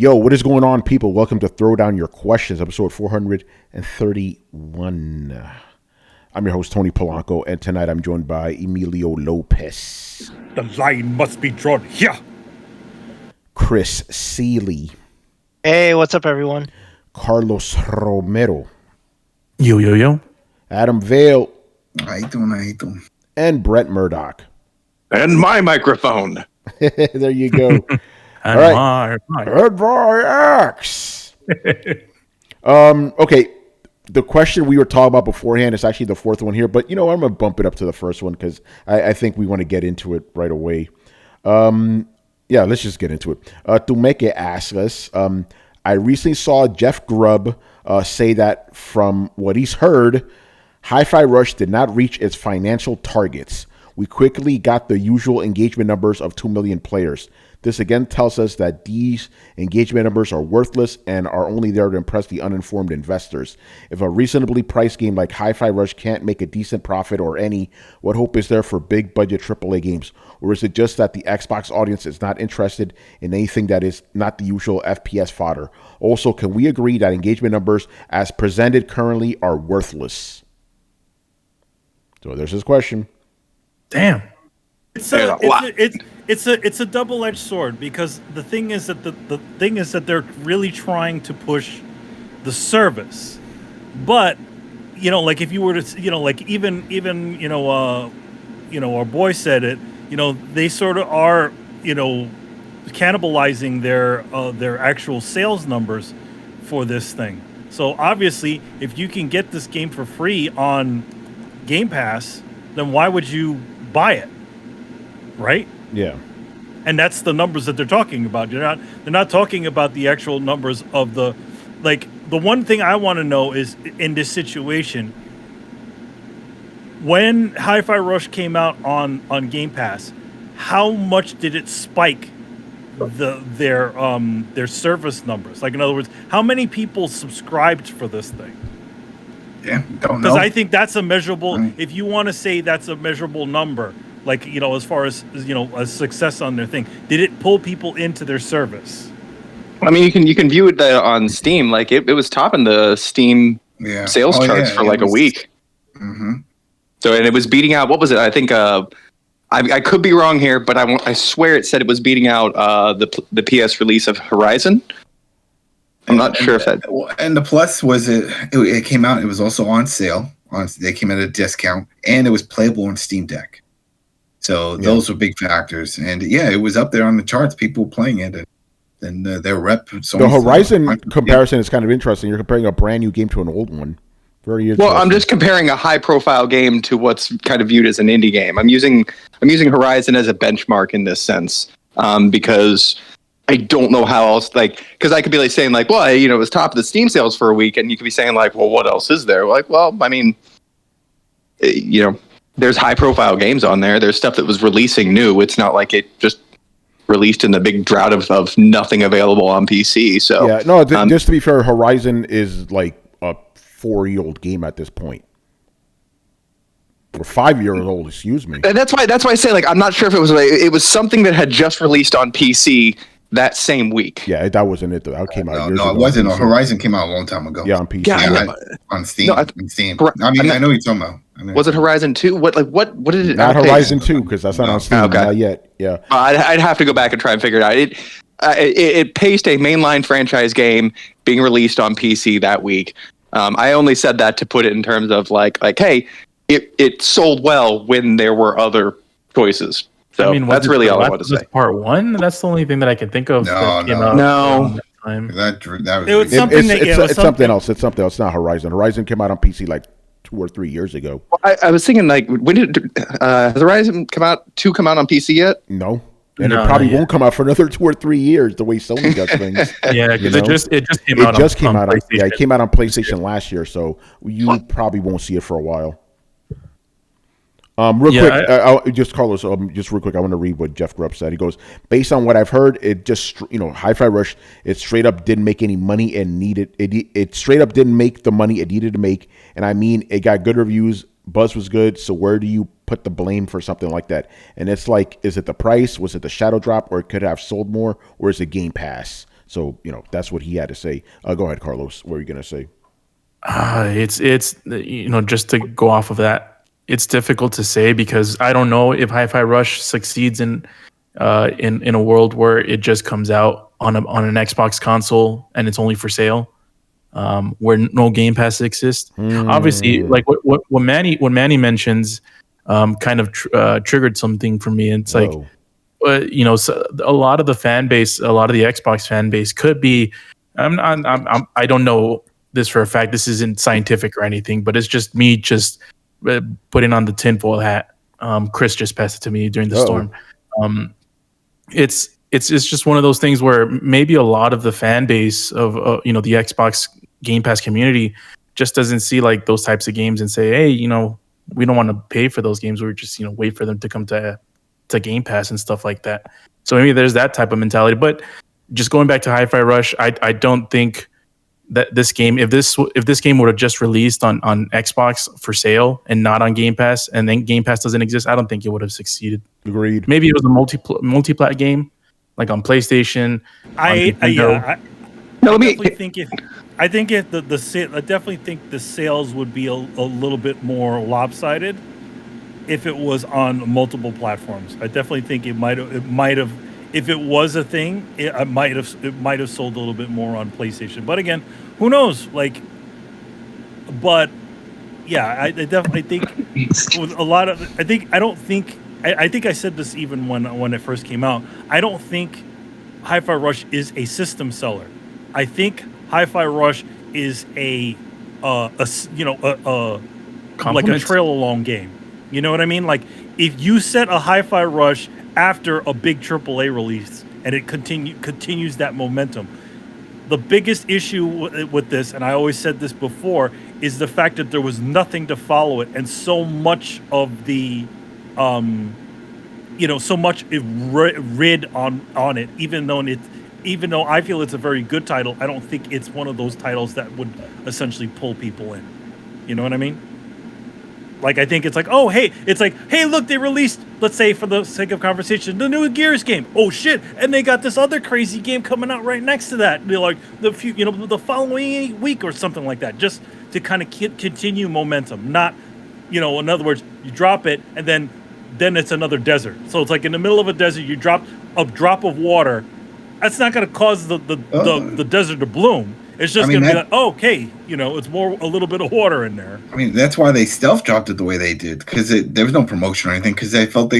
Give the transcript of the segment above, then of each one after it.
Yo, what is going on, people? Welcome to Throwdown Your Questions, episode 431. I'm your host, Tony Polanco, and tonight I'm joined by Emilio Lopez. The line must be drawn here. Chris Seeley. Hey, what's up, everyone? Carlos Romero. Yo. Adam Vale. How you doing? And Brett Murdoch. And my microphone. There you go. And all right. And my X. Okay. The question we were talking about beforehand is actually the fourth one here, but I'm going to bump it up to the first one because I think we want to get into it right away. Yeah, let's just get into it. Tumeke asks us, I recently saw Jeff Grubb say that from what he's heard, Hi-Fi Rush did not reach its financial targets. We quickly got the usual engagement numbers of 2 million players. This again tells us that these engagement numbers are worthless and are only there to impress the uninformed investors. If a reasonably priced game like Hi-Fi Rush can't make a decent profit or any, what hope is there for big budget AAA games? Or is it just that the Xbox audience is not interested in anything that is not the usual FPS fodder? Also, can we agree that engagement numbers as presented currently are worthless? So there's his question. Damn. It's a double-edged sword because the thing is that they're really trying to push the service, but like if you were to like even our boy said it, they sort of are cannibalizing their actual sales numbers for this thing. So obviously, if you can get this game for free on Game Pass, then why would you buy it? Right? Yeah. And that's the numbers that they're talking about. They're not talking about the actual numbers of the one thing I want to know is in this situation, when Hi-Fi Rush came out on Game Pass, how much did it spike their service numbers? Like, in other words, how many people subscribed for this thing? Yeah, don't know. Because I think that's a measurable. If you want to say that's a measurable number, like as far as a success on their thing, did it pull people into their service? I mean, you can view it on Steam. Like it was topping the Steam sales charts for like a week. Mm-hmm. So and it was beating out. What was it? I think I could be wrong here, but I swear it said it was beating out the PS release of Horizon. I'm not sure if that. And the plus was it came out. It was also on sale. They came at a discount, and it was playable on Steam Deck. So those were big factors, and it was up there on the charts. People playing it, and their rep. The Horizon comparison is kind of interesting. You're comparing a brand new game to an old one. Very interesting. Well, I'm just comparing a high-profile game to what's kind of viewed as an indie game. I'm using Horizon as a benchmark in this sense, because I don't know how else. Because I could be like saying like, well, it was top of the Steam sales for a week, and you could be saying like, well, what else is there? Like, well, I mean, there's high-profile games on there. There's stuff that was releasing new. It's not like it just released in the big drought of nothing available on PC. So yeah, no. Just to be fair, Horizon is like a 4-year-old game at this point, or 5-year-old. Excuse me. And that's why I say like I'm not sure if it was something that had just released on PC that same week. Yeah, that wasn't it. That came out. No, it wasn't. Horizon came out a long time ago. Yeah, on PC. Yeah, on Steam. No, on Steam. I mean, I know what you're talking about. Was it Horizon 2? What did it? Not Horizon 2 because that's not on Steam. Okay. Not yet. Yeah. I'd have to go back and try and figure it out. It paced a mainline franchise game being released on PC that week. I only said that to put it in terms of like hey, it sold well when there were other choices. So I mean, that's really all I want to say. Part 1? That's the only thing that I can think of. No. That was something. It's something else. It's something else. It's not Horizon. Horizon came out on PC like 2 or 3 years ago. Well, I was thinking like, when did has Horizon 2 come out on PC yet? No. And it probably won't come out for another 2 or 3 years. The way Sony does things. Yeah, because it just came out. It came out on PlayStation last year, so you probably won't see it for a while. Quick, just Carlos. Just real quick, I want to read what Jeff Grubb said. He goes, based on what I've heard, it just Hi-Fi Rush, it straight up didn't make any money and needed it. It straight up didn't make the money it needed to make, and I mean, it got good reviews. Buzz was good. So where do you put the blame for something like that? And it's like, is it the price? Was it the shadow drop, or it could have sold more, or is it Game Pass? So that's what he had to say. Go ahead, Carlos. What were you gonna say? It's just to go off of that, it's difficult to say because I don't know if Hi-Fi Rush succeeds in a world where it just comes out on an Xbox console and it's only for sale, where no Game Pass exists. Obviously, like what Manny mentions, kind of triggered something for me. And it's like, so a lot of the fan base, a lot of the Xbox fan base could be. I don't know this for a fact. This isn't scientific or anything, but it's just me putting on the tinfoil hat. Chris just passed it to me during the storm. It's just one of those things where maybe a lot of the fan base of the Xbox Game Pass community just doesn't see like those types of games and say, hey, we don't want to pay for those games. We're just wait for them to come to Game Pass and stuff like that. So maybe there's that type of mentality. But just going back to Hi-Fi Rush, I don't think that this game, if this game would have just released on Xbox for sale and not on Game Pass, and then Game Pass doesn't exist, I don't think it would have succeeded. Agreed. Maybe it was a multi-plat game, like on PlayStation. I definitely think the sales would be a little bit more lopsided if it was on multiple platforms. I definitely think it might have. If it was a thing, it might have sold a little bit more on PlayStation. But again, who knows? Like, but yeah, I definitely think with a lot of. I think I said this even when it first came out. I don't think Hi-Fi Rush is a system seller. I think Hi-Fi Rush is like a trail along game. You know what I mean? Like if you set a Hi-Fi Rush after a big AAA release and it continues that momentum. The biggest issue with this, and I always said this before, is the fact that there was nothing to follow it, and so much of the, so much it rid on it. Even though I feel it's a very good title, I don't think it's one of those titles that would essentially pull people in. You know what I mean? Like, I think it's like, hey, look, they released, let's say for the sake of conversation, the new Gears game. Oh shit. And they got this other crazy game coming out right next to that. They're like the following week or something like that, just to kind of continue momentum. Not, in other words, you drop it and then it's another desert. So it's like in the middle of a desert, you drop a drop of water. That's not going to cause the desert to bloom. It's just going to be like, okay, it's more a little bit of water in there. I mean, that's why they stealth dropped it the way they did, because there was no promotion or anything, because they felt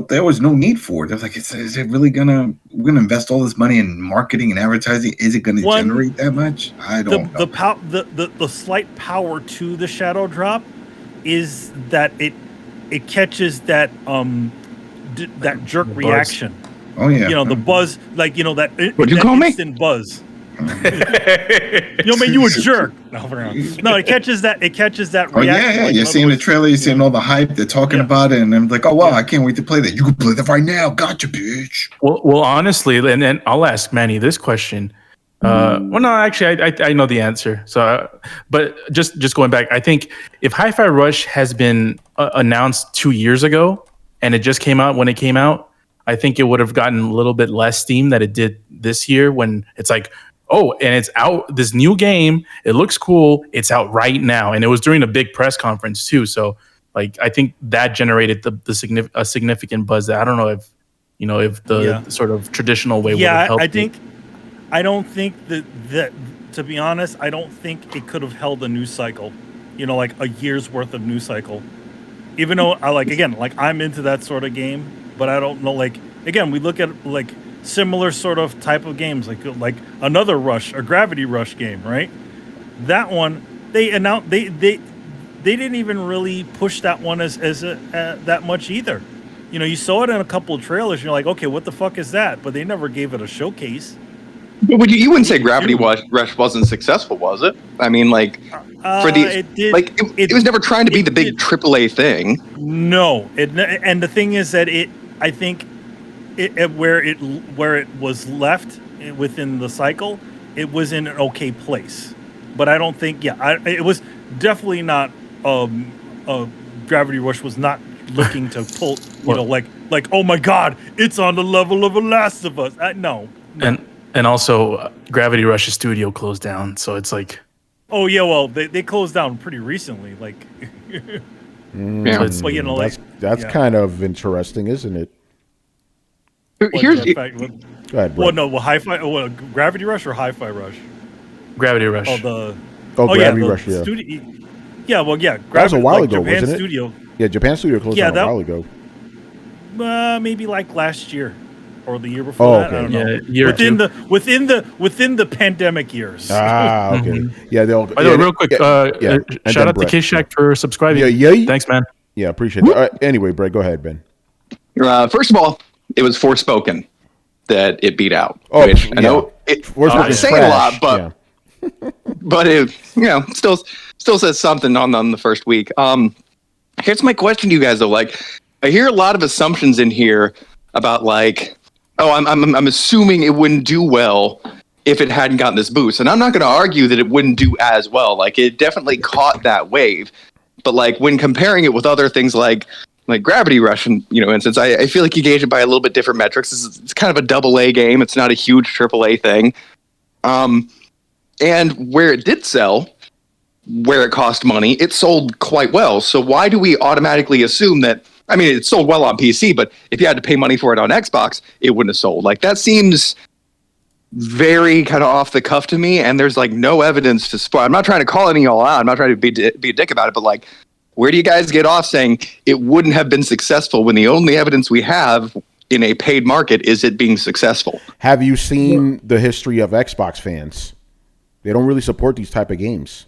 there was no need for it. They're like, is it really we're gonna invest all this money in marketing and advertising? Is it gonna generate that much? I don't know. The slight power to the shadow drop is that it catches that that jerk reaction. Oh yeah, the buzz, like that. What'd you call me? Instant buzz. Man, you a jerk. No, it catches that reaction. Oh yeah. You're seeing the trailer, you're seeing all the hype, they're talking about it, and I'm like, oh wow, I can't wait to play that. You can play that right now. Gotcha, bitch. Well, honestly, and then I'll ask Manny this question. Well, no, actually, I know the answer. So, but just going back, I think if Hi-Fi Rush has been announced 2 years ago and it just came out when it came out, I think it would have gotten a little bit less steam that it did this year when it's like, oh, and it's out, this new game, it looks cool, it's out right now. And it was during a big press conference too. So like, I think that generated a significant buzz that I don't know if the sort of traditional way would have helped. I don't think that, to be honest, I don't think it could have held a news cycle, like a year's worth of news cycle. Even though I'm into that sort of game, but I don't know, we look at similar sort of type of games, like another Rush, a Gravity Rush game, right? That one, they announced they didn't even really push that one as that much either. You saw it in a couple of trailers, and you're like, okay, what the fuck is that? But they never gave it a showcase. But you wouldn't say Gravity Rush wasn't successful, was it? I mean, for these, it was never trying to be the big AAA thing. No, and the thing is that I think. Where it was left within the cycle, it was in an okay place, but I don't think. It was definitely not. Gravity Rush was not looking to pull. Like oh my god, it's on the level of a Last of Us. No. And also, Gravity Rush's studio closed down, so it's like. Oh yeah, well they closed down pretty recently, like. So well, you know, like that's kind of interesting, isn't it? Here's in fact, Go ahead, well, Brett. no, well, Gravity Rush or Hi-Fi Rush? Gravity Rush. Gravity Rush, yeah. Yeah, well, yeah. That was a while ago, Japan wasn't it? Studio. Yeah, Japan Studio closed down a while ago. Maybe like last year or the year before that. Okay. I don't know. Yeah, within the pandemic years. Ah, okay. Yeah, they'll. By the way, real quick, shout out to Brett. Kishak for subscribing. Yeah. Thanks, man. Yeah, appreciate that. Anyway, Brett, go ahead, Ben. First of all, it was Forspoken that it beat out. Oh, which yeah. I know Forspoken's I'm saying a lot, but yeah. but it still says something on the first week. Here's my question to you guys though. Like, I hear a lot of assumptions in here about like, oh, I'm assuming it wouldn't do well if it hadn't gotten this boost, and I'm not going to argue that it wouldn't do as well. Like, it definitely caught that wave, but like when comparing it with other things like Gravity Rush, and instance, I feel like you gauge it by a little bit different metrics. It's kind of a AA game. It's not a huge AAA thing. And where it did sell, where it cost money, it sold quite well. So why do we automatically assume that? I mean, it sold well on PC, but if you had to pay money for it on Xbox, it wouldn't have sold. Like, that seems very kind of off the cuff to me. And there's like no evidence to support. I'm not trying to call any of y'all out. I'm not trying to be a dick about it, but like, where do you guys get off saying it wouldn't have been successful when the only evidence we have in a paid market is it being successful? Have you seen the history of Xbox fans? They don't really support these type of games.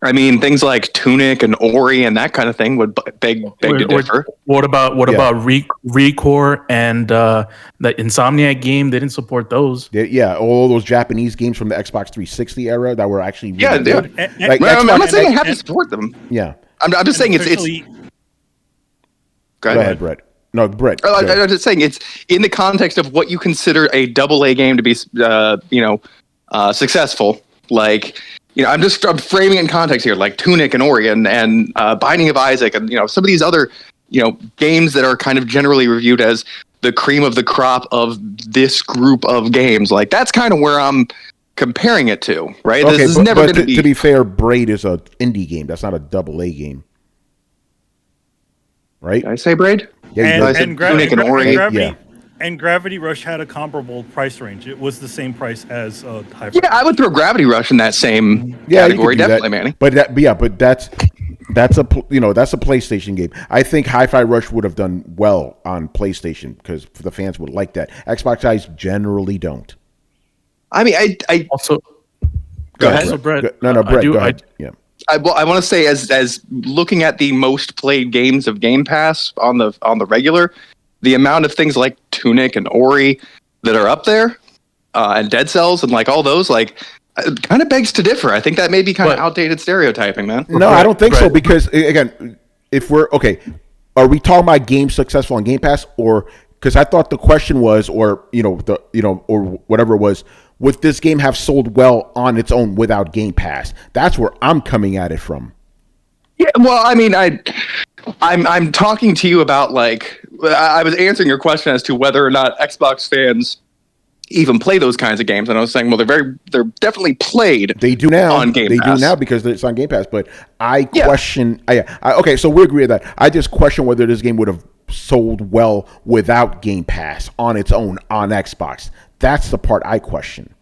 I mean, things like Tunic and Ori and that kind of thing would beg to differ. What about Recore and the Insomniac game? They didn't support those. All those Japanese games from the Xbox 360 era that were actually really good. Like, I'm not saying I have to support them. Yeah. I'm just saying it's. Go ahead, Brett. No, Brett. I'm just saying it's in the context of what you consider a AA game to be, successful. Like, I'm framing it in context here, like Tunic and Ori and Binding of Isaac and some of these other games that are kind of generally reviewed as the cream of the crop of this group of games. Like, that's kind of where I'm comparing it to, right? Okay, this is never going to be. To be fair, Braid is an indie game. That's not a AA game, right? Did I say Braid? Yeah, and Gravity Rush had a comparable price range. It was the same price as Hi-Fi. Yeah, I would throw Gravity Rush in that same category, definitely, Manny. But that's a PlayStation game. I think Hi-Fi Rush would have done well on PlayStation because the fans would like that. Xbox guys generally don't. I mean, I also go ahead. Also, Brett, Brett, go ahead. I want to say as looking at the most played games of Game Pass on the regular, the amount of things like Tunic and Ori that are up there, and Dead Cells and like all those, like, kind of begs to differ. I think that may be kind of outdated stereotyping, man. No, I don't think so, because again, if we're okay, are we talking about games successful on Game Pass, or because I thought the question was, or or whatever it was, would this game have sold well on its own without Game Pass? That's where I'm coming at it from. Yeah, well, I mean, I'm talking to you about, like, I was answering your question as to whether or not Xbox fans even play those kinds of games, and I was saying, well, they're definitely played. They do now on Game Pass. They do now because it's on Game Pass. But I question. Okay, so we agree with that. I just question whether this game would have sold well without Game Pass on its own on Xbox. That's the part I question.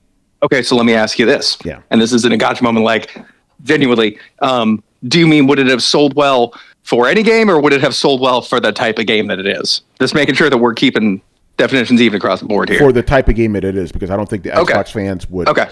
Okay, so let me ask you this. Yeah. And this isn't a gotcha moment, like, genuinely, do you mean would it have sold well for any game, or would it have sold well for the type of game that it is? Just making sure that we're keeping definitions even across the board here. For the type of game that it is, because I don't think the Xbox fans would. Okay.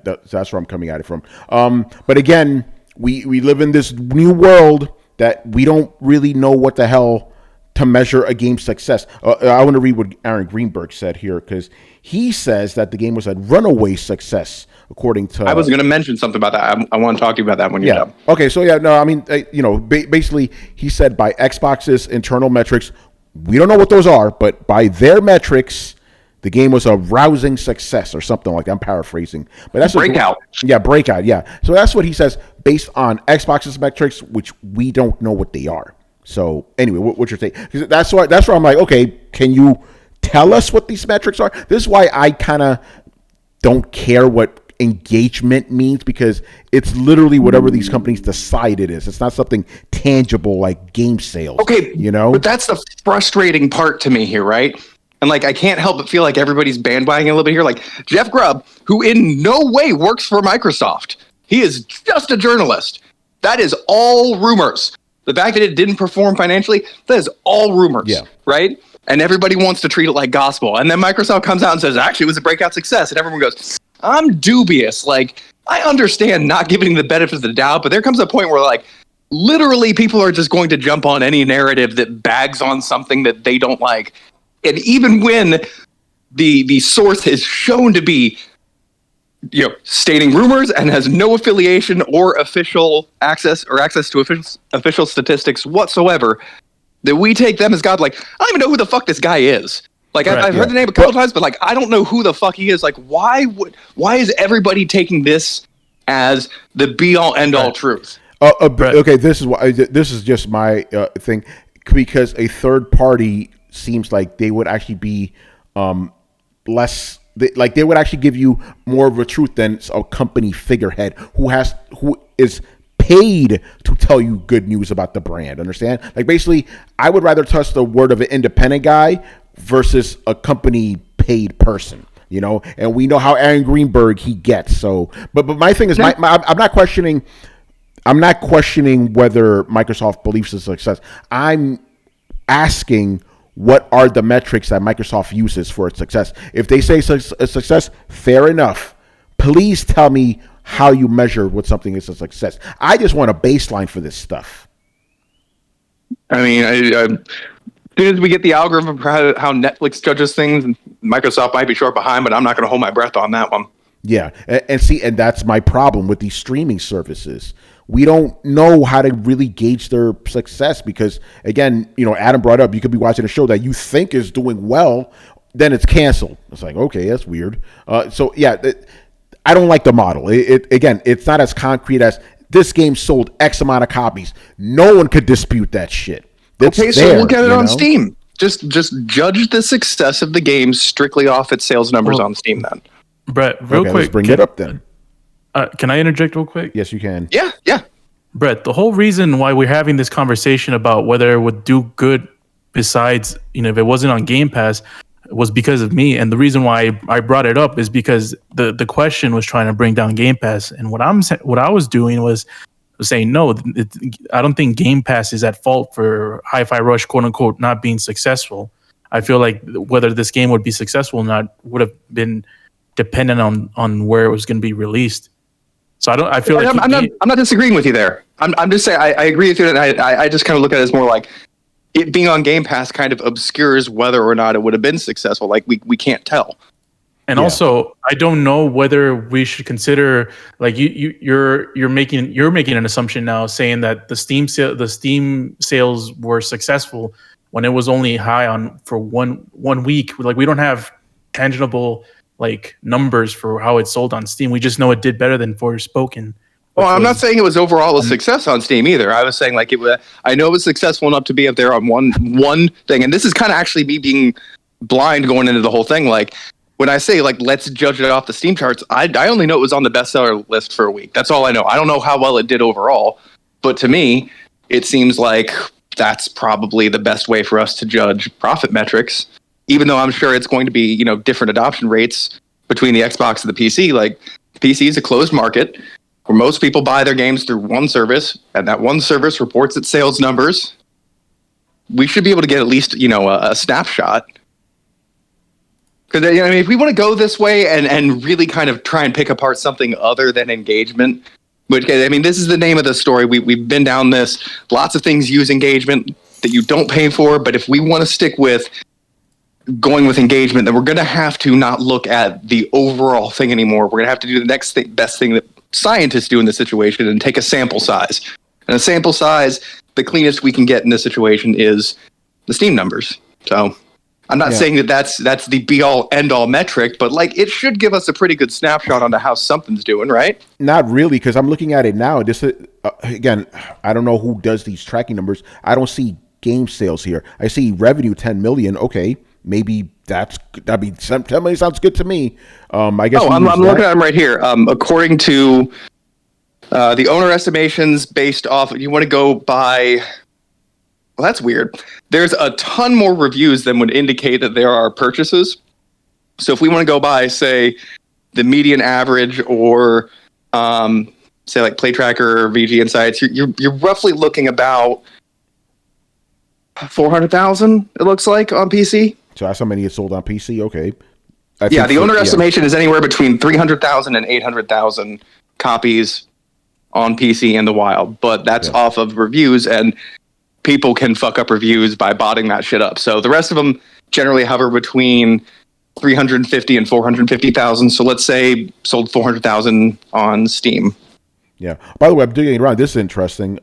That's where I'm coming at it from. But again, we live in this new world that we don't really know what the hell to measure a game's success. I want to read what Aaron Greenberg said here, because he says that the game was a runaway success, according to... I was going to mention something about that. I want to talk to you about that when you're done. Okay, so I mean, basically, he said by Xbox's internal metrics, we don't know what those are, but by their metrics, the game was a rousing success or something like that. I'm paraphrasing. But that's breakout. Breakout, yeah. So that's what he says based on Xbox's metrics, which we don't know what they are. So anyway, what's your take? That's where I'm like, okay, can you tell us what these metrics are? This is why I kind of don't care what engagement means because it's literally whatever these companies decide it is. It's not something tangible like game sales. Okay, but that's the frustrating part to me here, right? And like, I can't help but feel like everybody's bandwagoning a little bit here. Like Jeff Grubb, who in no way works for Microsoft, he is just a journalist. That is all rumors. The fact that it didn't perform financially, that is all rumors, right? And everybody wants to treat it like gospel. And then Microsoft comes out and says, actually, it was a breakout success. And everyone goes, I'm dubious. Like, I understand not giving the benefit of the doubt, but there comes a point where, like, literally people are just going to jump on any narrative that bags on something that they don't like. And even when the source is shown to be, stating rumors and has no affiliation or official access to official statistics whatsoever, that we take them as God. Like, I don't even know who the fuck this guy is. Like, I've heard the name a couple times, but like, I don't know who the fuck he is. Like, why is everybody taking this as the be all end all truth? Okay, this is just my thing, because a third party seems like they would actually be less. They would actually give you more of a truth than a company figurehead who is paid to tell you good news about the brand. Understand? Like, basically, I would rather trust the word of an independent guy versus a company paid person, and we know how Aaron Greenberg he gets. So, but my thing is, I'm not questioning whether Microsoft believes in success. I'm asking, what are the metrics that Microsoft uses for its success? If they say a success, fair enough. Please tell me how you measure what something is a success. I just want a baseline for this stuff. I mean, as soon as we get the algorithm for how Netflix judges things, Microsoft might be short behind, but I'm not going to hold my breath on that one. Yeah, and that's my problem with these streaming services. We don't know how to really gauge their success because, again, Adam brought up, you could be watching a show that you think is doing well, then it's canceled. It's like, okay, that's weird. So yeah, I don't like the model. Again, it's not as concrete as this game sold X amount of copies. No one could dispute that shit. Okay, so look at it on Steam. Just judge the success of the game strictly off its sales numbers on Steam then. Brett, real quick. Let's bring it up then. Can I interject real quick? Yes, you can. Yeah. Brett, the whole reason why we're having this conversation about whether it would do good besides, if it wasn't on Game Pass, was because of me. And the reason why I brought it up is because the question was trying to bring down Game Pass. And what I was doing was saying, no, I don't think Game Pass is at fault for Hi-Fi Rush, quote unquote, not being successful. I feel like whether this game would be successful or not would have been dependent on where it was going to be released. So I feel like I'm not disagreeing with you there. I'm just saying I agree with you, and I just kind of look at it as more like it being on Game Pass kind of obscures whether or not it would have been successful. Like we can't tell. And also, I don't know whether we should consider, like, you're making an assumption now saying that the Steam sales were successful when it was only high for one week. Like, we don't have tangible numbers for how it sold on Steam. We just know it did better than Forspoken. Well, I'm not saying it was overall a success on Steam either. I was saying I know it was successful enough to be up there on one thing, and this is kind of actually me being blind going into the whole thing. Like, when I say let's judge it off the Steam charts, I only know it was on the bestseller list for a week. That's all I know. I don't know how well it did overall, but to me, it seems like that's probably the best way for us to judge profit metrics. Even though I'm sure it's going to be different adoption rates between the Xbox and the PC. Like, PC is a closed market where most people buy their games through one service, and that one service reports its sales numbers. We should be able to get at least a snapshot. Because if we want to go this way and really kind of try and pick apart something other than engagement, which this is the name of the story. We've been down this. Lots of things use engagement that you don't pay for, but if we want to stick with going with engagement, then we're going to have to not look at the overall thing anymore. We're going to have to do the next best thing that scientists do in this situation and take a sample size. And a sample size, the cleanest we can get in this situation is the Steam numbers. So I'm not saying that's the be-all, end-all metric, but it should give us a pretty good snapshot onto how something's doing, right? Not really, because I'm looking at it now. This again, I don't know who does these tracking numbers. I don't see game sales here. I see revenue 10 million. Okay, maybe Somebody sounds good to me. I guess. I'm looking at them right here. According to the owner estimations, based off, you want to go by. Well, that's weird. There's a ton more reviews than would indicate that there are purchases. So if we want to go by, say, the median average, or say like PlayTracker or VG Insights, you're roughly looking about 400,000. It looks like on PC. So that's how many is sold on PC. Okay. The owner estimation is anywhere between 300,000 and 800,000 copies on PC in the wild, but that's off of reviews, and people can fuck up reviews by botting that shit up. So the rest of them generally hover between 350 and 450,000. So let's say sold 400,000 on Steam. Yeah. By the way, I'm digging around. This is interesting.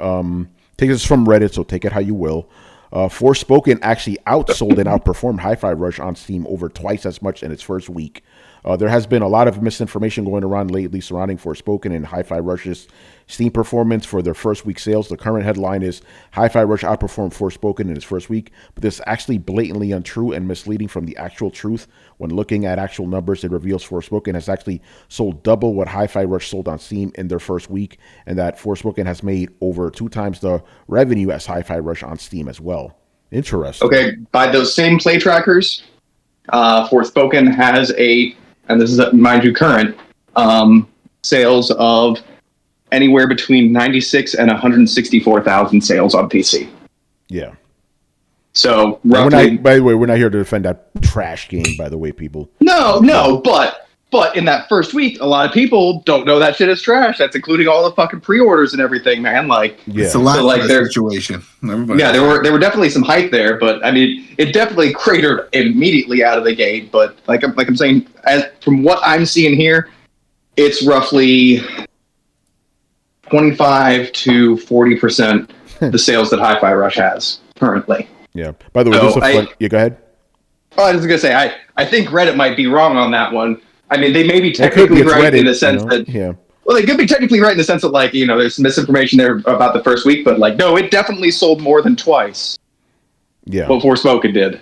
Take this from Reddit, so take it how you will. Forspoken actually outsold and outperformed Hi-Fi Rush on Steam over twice as much in its first week. There has been a lot of misinformation going around lately surrounding Forspoken and Hi-Fi Rush's Steam performance for their first week sales. The current headline is Hi-Fi Rush outperformed Forspoken in its first week, but this is actually blatantly untrue and misleading from the actual truth. When looking at actual numbers, it reveals Forspoken has actually sold double what Hi-Fi Rush sold on Steam in their first week, and that Forspoken has made over 2 times the revenue as Hi-Fi Rush on Steam as well. Interesting. Okay, by those same play trackers, Forspoken has and this is, mind you, current sales of anywhere between 96 and 164,000 sales on PC. Yeah. So roughly. By the way, we're not here to defend that trash game. By the way, people. No, but in that first week, a lot of people don't know that shit is trash. That's including all the fucking pre-orders and everything, man. Like, it's a lot of situation. There were definitely some hype there, but I mean, it definitely cratered immediately out of the gate. But like I'm saying, from what I'm seeing here, it's roughly 25 to 40% the sales that Hi-Fi Rush has currently. Yeah. By the way, this is go ahead. Oh, I was going to say, I think Reddit might be wrong on that one. I mean, they may be technically right in the sense that, well, they could be technically right in the sense that, like, there's misinformation there about the first week, but like, no, it definitely sold more than twice. Yeah. What Forspoken did.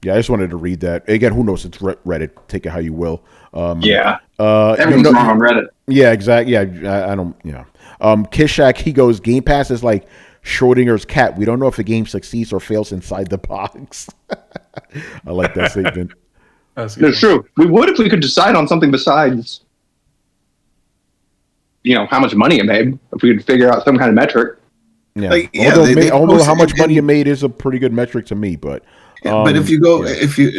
Yeah, I just wanted to read that. Again, who knows? It's Reddit. Take it how you will. Everyone's wrong on Reddit. Yeah, exactly. Yeah, I don't. Yeah. Kishak, he goes, Game Pass is like Schrodinger's cat. We don't know if the game succeeds or fails inside the box. I like that statement. That's true. We would if we could decide on something besides, how much money it made. If we could figure out some kind of metric. Yeah. Although how much money it made is a pretty good metric to me, but. But if you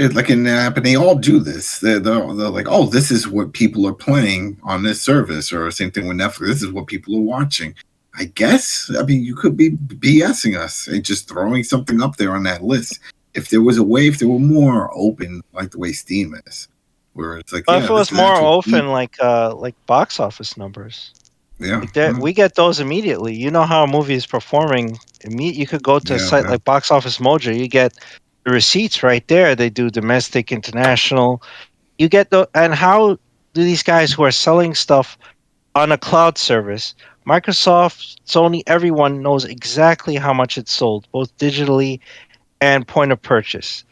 like in the app, and they all do this, they're like, oh, this is what people are playing on this service, or same thing with Netflix. This is what people are watching. I guess. I mean, you could be BSing us and just throwing something up there on that list. If there was a way, if they were more open, like the way Steam is, where it's like, if it was more open, like box office numbers. Yeah, we get those immediately. You know how a movie is performing. You could go to a site like Box Office Mojo. You get the receipts right there. They do domestic, international. You get and how do these guys who are selling stuff on a cloud service, Microsoft, Sony, everyone knows exactly how much it's sold, both digitally and point of purchase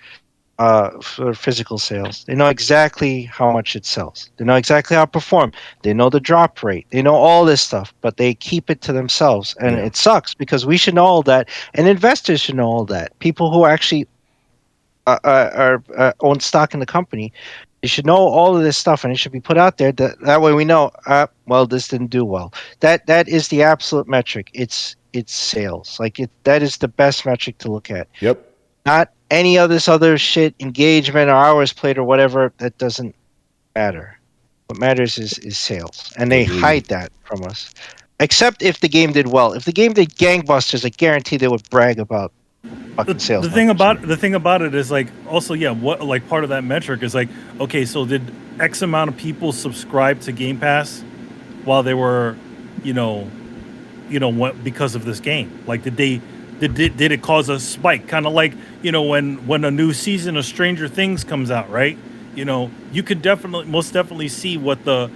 for physical sales. They know exactly how much it sells. They know exactly how it performed. They know the drop rate. They know all this stuff, but they keep it to themselves. And it sucks because we should know all that, and investors should know all that. People who actually own stock in the company, they should know all of this stuff, and it should be put out there. That way we know, this didn't do well. That is the absolute metric. It's sales. That is the best metric to look at. Yep. Not any of this other shit, engagement or hours played or whatever. That doesn't matter. What matters is sales, and they hide that from us. Except if the game did well. If the game did gangbusters, I guarantee they would brag about fucking sales. The thing about it is what part of that metric is okay, so did X amount of people subscribe to Game Pass while they were, because of this game? Like, did it cause a spike? Kind of like, when a new season of Stranger Things comes out, right? You could most definitely see what the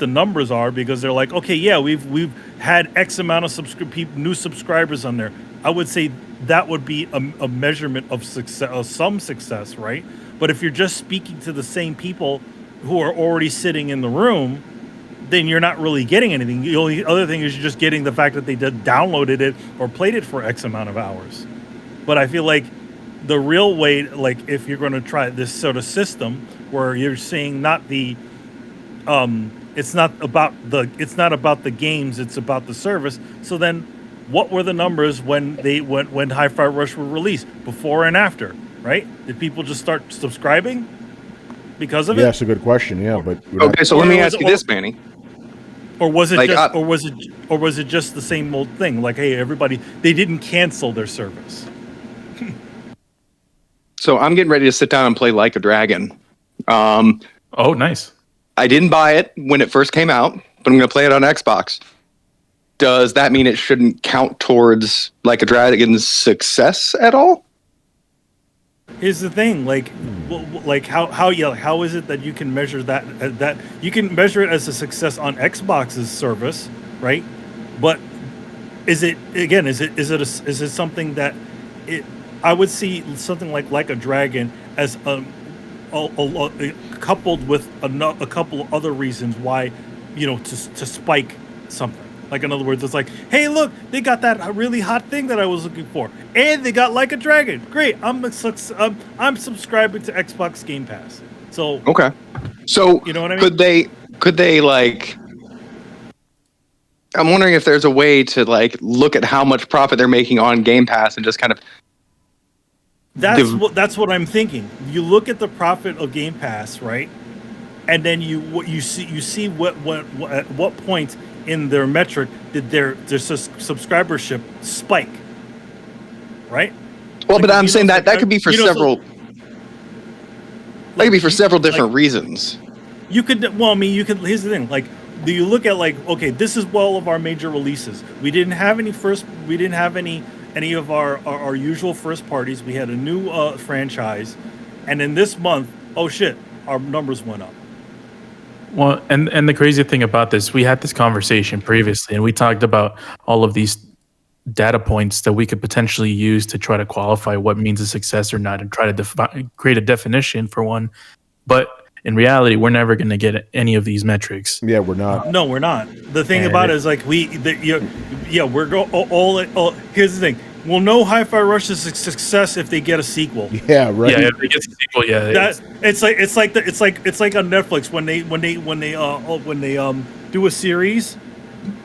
numbers are, because they're like, okay, yeah, we've had X amount of new subscribers on there. I would say that would be a measurement of success, some success, right? But if you're just speaking to the same people who are already sitting in the room, then you're not really getting anything. The only other thing is you're just getting the fact that they downloaded it or played it for X amount of hours. But I feel like the real way, like if you're going to try this sort of system where you're seeing not the, it's not about the games, it's about the service. So then, what were the numbers when Hi-Fi Rush were released, before and after? Right? Did people just start subscribing because of it? Yeah, that's a good question. Yeah, but okay. So let me ask you this, Manny. Or was it like, was it just the same old thing? Like, hey, everybody, they didn't cancel their service. So I'm getting ready to sit down and play Like a Dragon. Oh, nice. I didn't buy it when it first came out, but I'm going to play it on Xbox. Does that mean it shouldn't count towards Like a Dragon's success at all? Here's the thing, like how is it that you can measure that you can measure it as a success on Xbox's service, right? But is it something that I would see something like a Dragon as coupled with a couple of other reasons why, to spike something. Like, in other words, it's like, hey, look, they got that really hot thing that I was looking for, and they got Like a Dragon. Great, I'm subscribing to Xbox Game Pass. So okay, so you know what I mean? Could they like? I'm wondering if there's a way to like look at how much profit they're making on Game Pass and just kind of. That's what I'm thinking. You look at the profit of Game Pass, right? And then you see at what point in their metric did their subscribership spike, right? Well, like, but I'm saying that could be for several. That could be for several different reasons. You could. Well, I mean, you could. Here's the thing. Like, do you look at like, okay, this is all of our major releases. We didn't have any of our usual first parties. We had a new franchise, and in this month, oh shit, our numbers went up. Well, and the crazy thing about this, we had this conversation previously, and we talked about all of these data points that we could potentially use to try to qualify what means a success or not, and try to create a definition for one. But in reality, we're never going to get any of these metrics. Yeah, we're not. No, we're not. The thing about it is like we're all. Here's the thing. We'll know Hi-Fi Rush is a success if they get a sequel. Yeah, right. Yeah, if they get a sequel, yeah. It's like on Netflix when they do a series,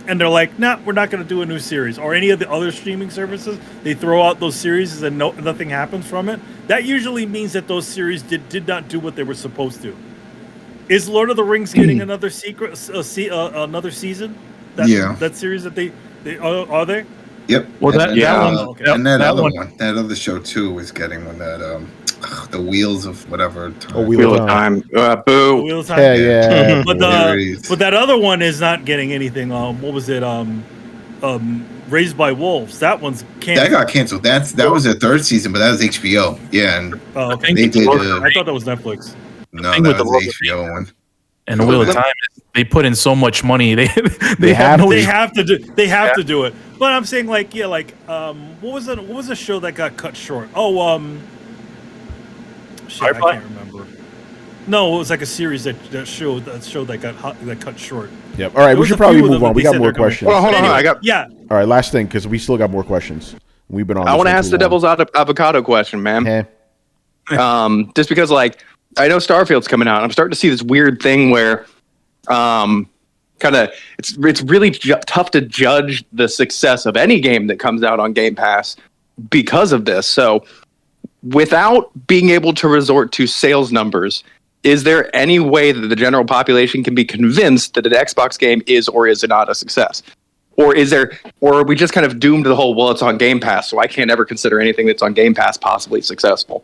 and they're like, nah, we're not going to do a new series, or any of the other streaming services. They throw out those series and nothing happens from it. That usually means that those series did not do what they were supposed to. Is Lord of the Rings getting another another season? That series that they are they? Yep. Well, and that other show too is getting one that the Wheels of whatever. Wheel of Time. Boo. Wheel of Time. Yeah. but that other one is not getting anything. What was it? Raised by Wolves. That one's canceled. That got canceled. That was their third season, but that was HBO. Yeah, and okay. They did. I thought that was Netflix. No, that was the HBO one. And the Wheel of Time, they put in so much money. They have to do it. But I'm saying what was the show that got cut short? I can't remember. No, it was like a series that show that got cut short. Yep. All right, we should probably move on. We got more questions. Well, hold on. All right, last thing, because we still got more questions. We've been on. I want to ask the devil's avocado question, man. Just because, I know Starfield's coming out. I'm starting to see this weird thing where, it's really tough to judge the success of any game that comes out on Game Pass because of this. So, without being able to resort to sales numbers, is there any way that the general population can be convinced that an Xbox game is or is not a success? Or are we just kind of doomed to the whole, well, it's on Game Pass, so I can't ever consider anything that's on Game Pass possibly successful?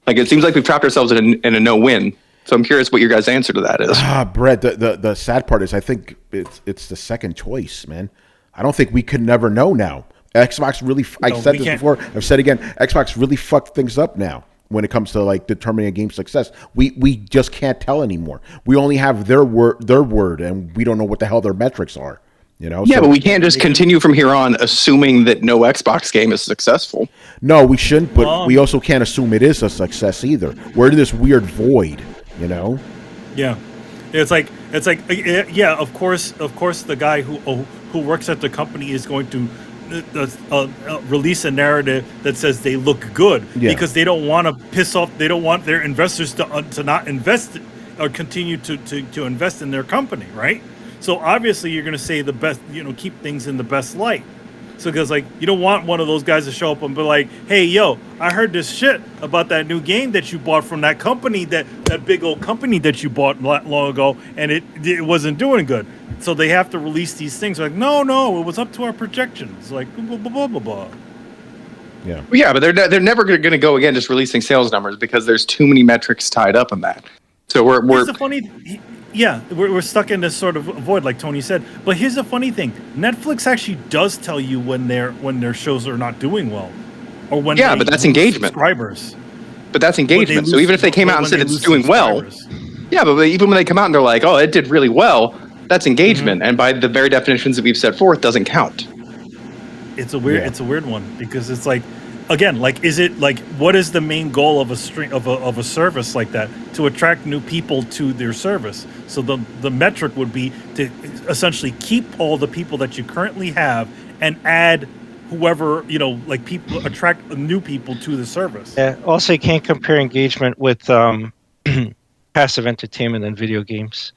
It seems like we've trapped ourselves in a no-win. So I'm curious what your guys' answer to that is. Brett, the sad part is I think it's the second choice, man. I don't think we could never know now. Xbox really, I said this before, I've said again, Xbox really fucked things up now when it comes to determining a game's success. We just can't tell anymore. We only have their word, and we don't know what the hell their metrics are. Yeah, but we can't just continue from here on assuming that no Xbox game is successful. No, we shouldn't, but we also can't assume it is a success either. We're in this weird void, Yeah, it's like yeah. Of course, the guy who works at the company is going to release a narrative that says they look good because they don't want to piss off. They don't want their investors to not invest or continue to invest in their company, right? So obviously you're going to say the best, keep things in the best light. So because you don't want one of those guys to show up and be like, hey, yo, I heard this shit about that new game that you bought from that company, that big old company that you bought long ago, and it wasn't doing good. So they have to release these things like, no, it was up to our projections, like blah, blah, blah, blah, blah. Yeah. Well, yeah, but they're never going to go again just releasing sales numbers because there's too many metrics tied up in that. So we're we're stuck in this sort of void, like Tony said. But here's the funny thing: Netflix actually does tell you when their shows are not doing well, or when but that's engagement. Subscribers. But that's engagement. So even if they came out and said it's doing well, but even when they come out and they're like, oh, it did really well, that's engagement, and by the very definitions that we've set forth, doesn't count. It's a weird one because it's like, again, is it what is the main goal of a service like that? To attract new people to their service. So the metric would be to essentially keep all the people that you currently have and add whoever, people, attract new people to the service. Yeah. Also, you can't compare engagement with passive entertainment and video games.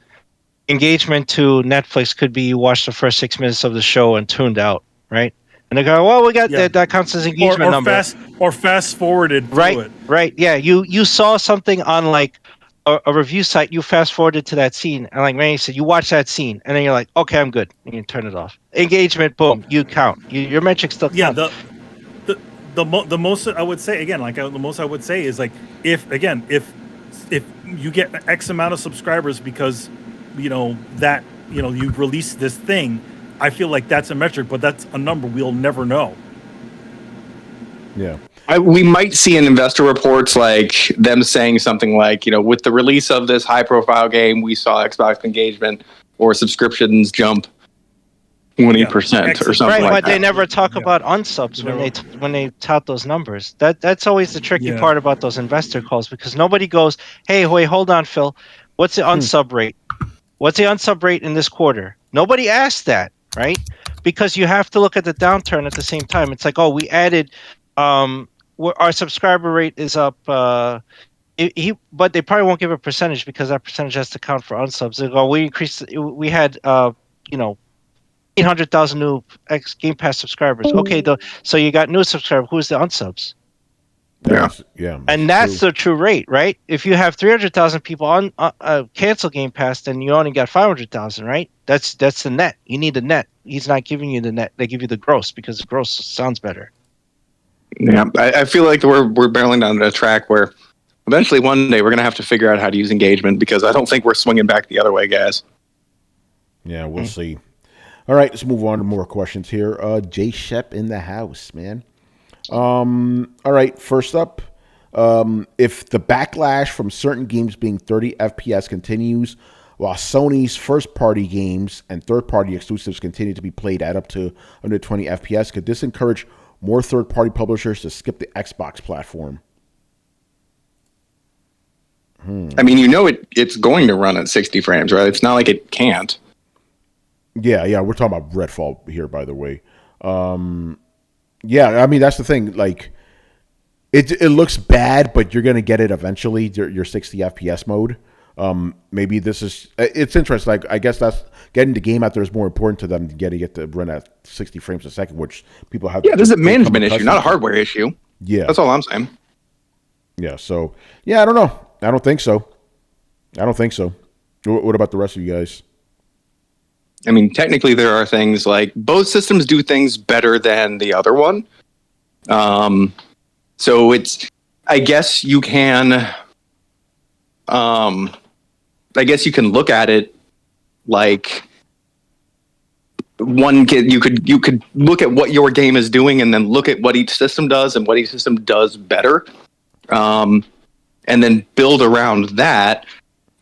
Engagement to Netflix could be you watched the first 6 minutes of the show and tuned out, right? And they go, well, we got that counts as engagement number. Fast forwarded through it. Right. Yeah. You saw something on a review site, you fast forwarded to that scene, and like Manny said, you watch that scene, and then you're like, okay, I'm good, and you turn it off. Engagement, boom, you count. Your metrics still count. Yeah. The most I would say again, the most I would say is if you get X amount of subscribers because you release this thing. I feel like that's a metric, but that's a number we'll never know. Yeah. We might see in investor reports like them saying something like, with the release of this high-profile game, we saw Xbox engagement or subscriptions jump 20% or something right, like but that. They never talk about unsubs when they tout those numbers. That's always the tricky part about those investor calls because nobody goes, hey, wait, hold on, Phil. What's the unsub rate? What's the unsub rate in this quarter? Nobody asked that. Right, because you have to look at the downturn at the same time. It's like, oh, we added, our subscriber rate is up. But they probably won't give a percentage because that percentage has to count for unsubs. They go, we increased. We had, 800,000 new Game Pass subscribers. Okay, so you got new subscribers. Who's the unsubs? Yeah. And that's the true rate, right? If you have 300,000 people on cancel Game Pass, then you only got 500,000, right? That's the net. You need the net. He's not giving you the net. They give you the gross because the gross sounds better. Yeah, I feel like we're barreling down a track where eventually one day we're going to have to figure out how to use engagement because I don't think we're swinging back the other way, guys. Yeah, we'll see. All right, let's move on to more questions here. Jay Shep in the house, man. All right, first up, if the backlash from certain games being 30 FPS continues, while Sony's first-party games and third-party exclusives continue to be played at up to 120 FPS, could this encourage more third-party publishers to skip the Xbox platform? I mean, it's going to run at 60 frames, right? It's not like it can't. Yeah, we're talking about Redfall here, by the way. Yeah, I mean, that's the thing. Like, it looks bad, but you're going to get it eventually, your 60 FPS mode. Maybe it's interesting. Like, I guess that's getting the game out there is more important to them than getting it to run at 60 frames a second, which people have. Yeah, this is a management issue, not a hardware issue. Yeah. That's all I'm saying. Yeah, so, I don't know. I don't think so. What about the rest of you guys? I mean, technically, there are things like both systems do things better than the other one. So I guess you can look at it like you could look at what your game is doing and then look at what each system does and what each system does better, and then build around that.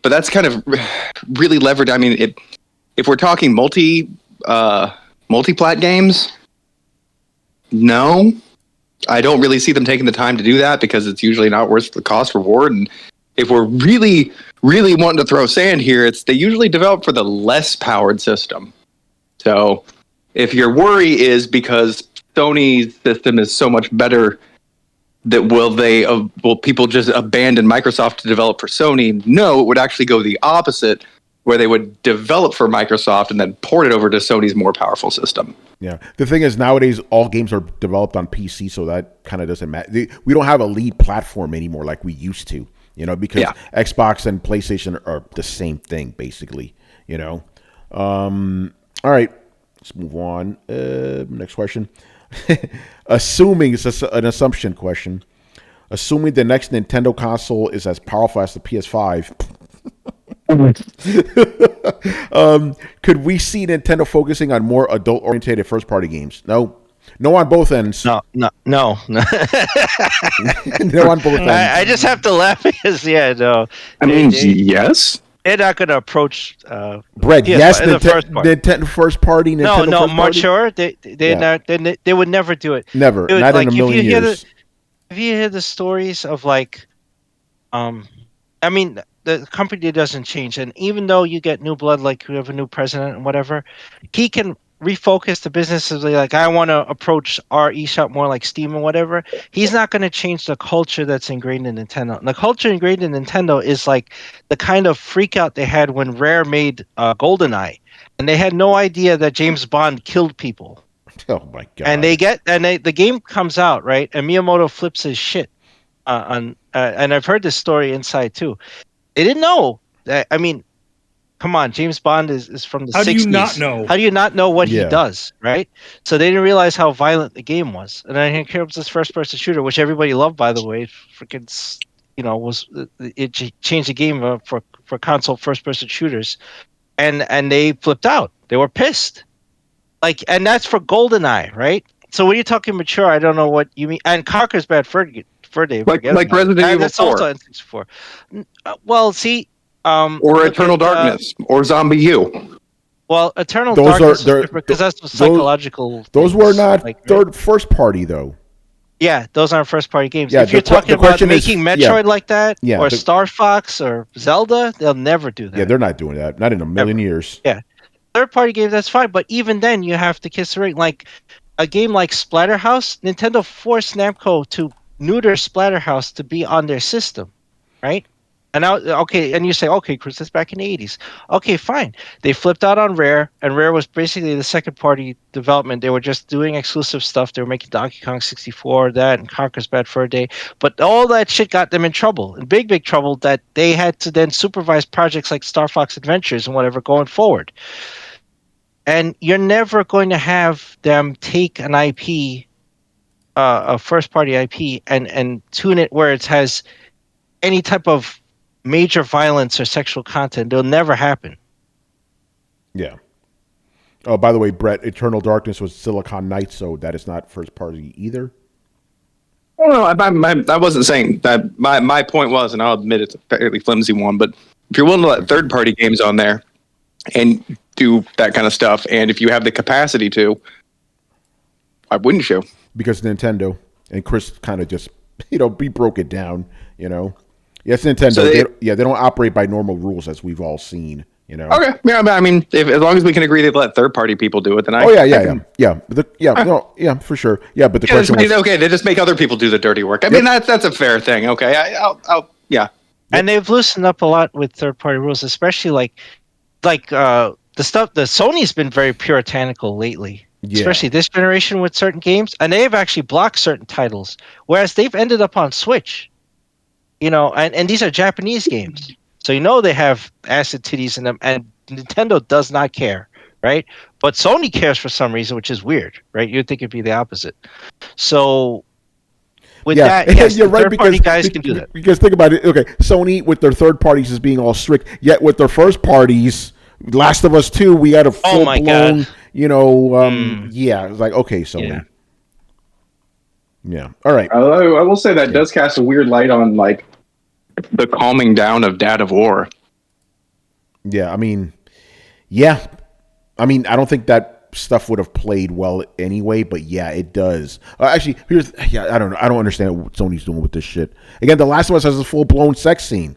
But that's kind of really leveraged. I mean, if we're talking multi multi-plat games, no. I don't really see them taking the time to do that because it's usually not worth the cost reward. And if we're really, really wanting to throw sand here, they usually develop for the less powered system. So if your worry is because Sony's system is so much better, that will people just abandon Microsoft to develop for Sony? No, it would actually go the opposite, where they would develop for Microsoft and then port it over to Sony's more powerful system. Yeah. The thing is, nowadays, all games are developed on PC, so that kind of doesn't matter. We don't have a lead platform anymore like we used to, because Xbox and PlayStation are the same thing, basically, All right. Let's move on. Next question. Assuming, it's an assumption question. Assuming the next Nintendo console is as powerful as the PS5, could we see Nintendo focusing on more adult-oriented first-party games? No on both ends. No. No on both ends. I just have to laugh because no. I mean, yes. They're not going to approach Brett. Yes, Nintendo first party. Nintendo no, first party? sure. They would never do it. Never, not like, in a million years. If you hear the stories of the company doesn't change, and even though you get new blood, like you have a new president and whatever, he can refocus the businesses. Like, I want to approach our eShop more like Steam and whatever. He's not going to change the culture that's ingrained in Nintendo. And the culture ingrained in Nintendo is like the kind of freak out they had when Rare made GoldenEye, and they had no idea that James Bond killed people. Oh my god! And the game comes out, right, and Miyamoto flips his shit and I've heard this story inside too. They didn't know that. I mean, come on, James Bond is from the 60s. How do you not know? How do you not know what he does, right? So they didn't realize how violent the game was. And then here comes this first-person shooter, which everybody loved, by the way. Freaking, it changed the game for console first-person shooters, and they flipped out. They were pissed. And that's for GoldenEye, right? So when you're talking mature, I don't know what you mean. And Conker's Bad Fur Day. Like Resident Evil 4. That's also N64. Well, see... or Eternal Darkness, or Zombie U. Well, Eternal Darkness is different because that's the psychological. Those were not first party though. Yeah, those aren't first party games. Yeah, if you're talking about making Metroid like that, or Star Fox or Zelda, they'll never do that. Yeah, they're not doing that. Not in a million years. Yeah, third party games, that's fine, but even then, you have to kiss the ring. Like a game like Splatterhouse, Nintendo forced Namco to neuter Splatterhouse to be on their system, right? And now, and you say, okay, Chris, that's back in the 80s. Okay, fine. They flipped out on Rare, and Rare was basically the second-party development. They were just doing exclusive stuff. They were making Donkey Kong 64, that, and Conker's Bad Fur Day. But all that shit got them in trouble, in big, big trouble, that they had to then supervise projects like Star Fox Adventures and whatever going forward. And you're never going to have them take an IP, a first-party IP, and tune it where it has any type of major violence or sexual content. It'll never happen. Yeah. Oh, by the way, Brett, Eternal Darkness was Silicon Knights, so that is not first party either. Oh no, I wasn't saying that. My point was, and I'll admit it's a fairly flimsy one, but if you're willing to let third party games on there and do that kind of stuff, and if you have the capacity to, why wouldn't you? Because Nintendo, and Chris kind of just he broke it down, Yes, Nintendo. So they don't operate by normal rules as we've all seen. Okay, yeah. I mean, as long as we can agree they let third-party people do it, then for sure. Yeah, but the question was okay. They just make other people do the dirty work. I mean, that's a fair thing. Okay, I'll. And they've loosened up a lot with third-party rules, especially like the stuff. The Sony's been very puritanical lately. Yeah. Especially this generation with certain games, and they've actually blocked certain titles, whereas they've ended up on Switch. And these are Japanese games. So they have acid titties in them, and Nintendo does not care, right? But Sony cares for some reason, which is weird, right? You'd think it'd be the opposite. So with that, yes, you're right, third-party guys can do that. Because think about it. Okay, Sony with their third parties is being all strict, yet with their first parties, Last of Us 2, we had a full-blown, yeah, it's like, okay, Sony. Yeah. All right. I will say that does cast a weird light on like the calming down of Dad of War. Yeah. I mean, I don't think that stuff would have played well anyway. But yeah, it does. Actually, I don't know. I don't understand what Sony's doing with this shit. Again, The Last of Us has a full blown sex scene.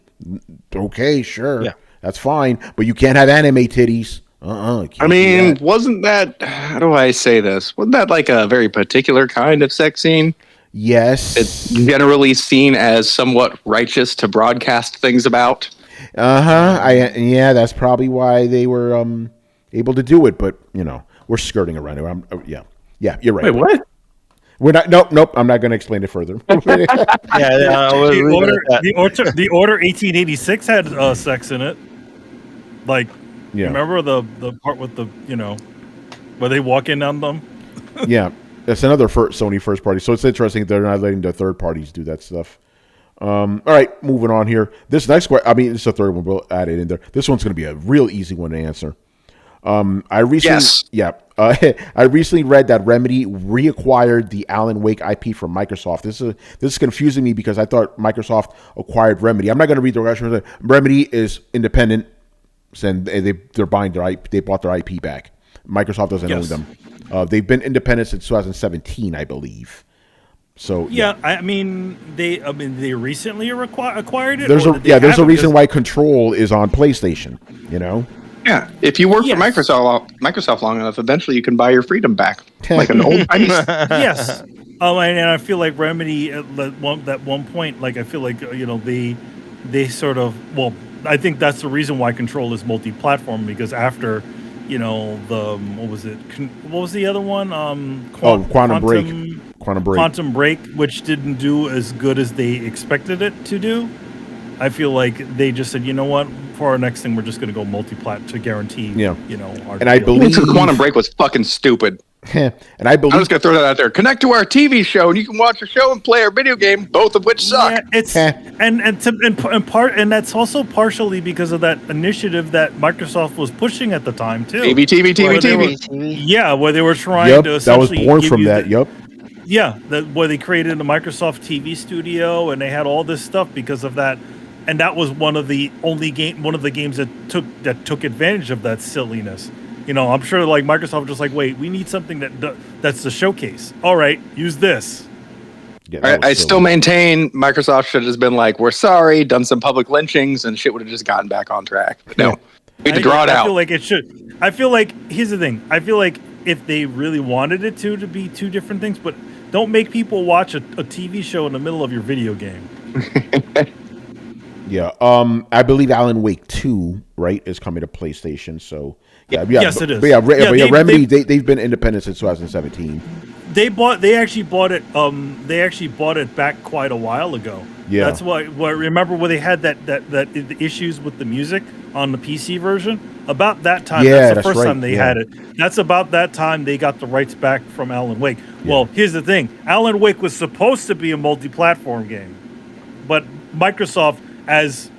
Okay, sure, that's fine, but you can't have anime titties. I mean, wasn't that? How do I say this? Wasn't that like a very particular kind of sex scene? Yes, it's generally seen as somewhat righteous to broadcast things about. Yeah, that's probably why they were able to do it. But we're skirting around it. Yeah, you're right. Wait, what? We're not. Nope. I'm not going to explain it further. The Order 1886 had sex in it. Like, remember the part with the where they walk in on them? Yeah, that's another Sony first party. So it's interesting they're not letting the third parties do that stuff. All right, moving on here. This next question, I mean, it's the third one. We'll add it in there. This one's going to be a real easy one to answer. I recently read that Remedy reacquired the Alan Wake IP from Microsoft. This is confusing me because I thought Microsoft acquired Remedy. I'm not going to read the rest. Remedy is independent, and they're buying their IP. They bought their IP back. Microsoft doesn't own them. They've been independent since 2017, I believe. So I mean they recently acquired it. There's a reason why Control is on PlayStation. Yeah, if you work for Microsoft long enough, eventually you can buy your freedom back, like an old. Yes. And I feel like Remedy at one point, like I feel like they sort of I think that's the reason why Control is multi-platform, because after what was the other one? Quantum Break, which didn't do as good as they expected it to do. I feel like they just said, you know what, for our next thing, we're just going to go multi-plat to guarantee, our And I believe Quantum Break was fucking stupid. And I believe I'm just going to throw that out there. Connect to our TV show, and you can watch a show and play our video game, both of which suck. Yeah, it's and that's also partially because of that initiative that Microsoft was pushing at the time too. TV. Yeah, where they were trying to essentially that was born from that. Yeah, where they created a Microsoft TV studio, and they had all this stuff because of that. And that was one of the games that took advantage of that silliness. I'm sure like Microsoft was just like, wait, we need something that's the showcase. All right, use this. Yeah, I still maintain Microsoft should have just been like, we're sorry, done some public lynchings, and shit would have just gotten back on track. But no, we had to draw it out. I feel like it should. I feel like, here's the thing. I feel like if they really wanted it to be two different things, but don't make people watch a TV show in the middle of your video game. Yeah, I believe Alan Wake 2, right, is coming to PlayStation. So yes, it is. Remedy, they've been independent since 2017. They actually bought it. They actually bought it back quite a while ago. Yeah, that's why. Remember where they had the issues with the music on the PC version? About that time, that's the first time they had it. That's about that time they got the rights back from Alan Wake. Yeah. Well, here's the thing: Alan Wake was supposed to be a multi-platform game, but Microsoft, as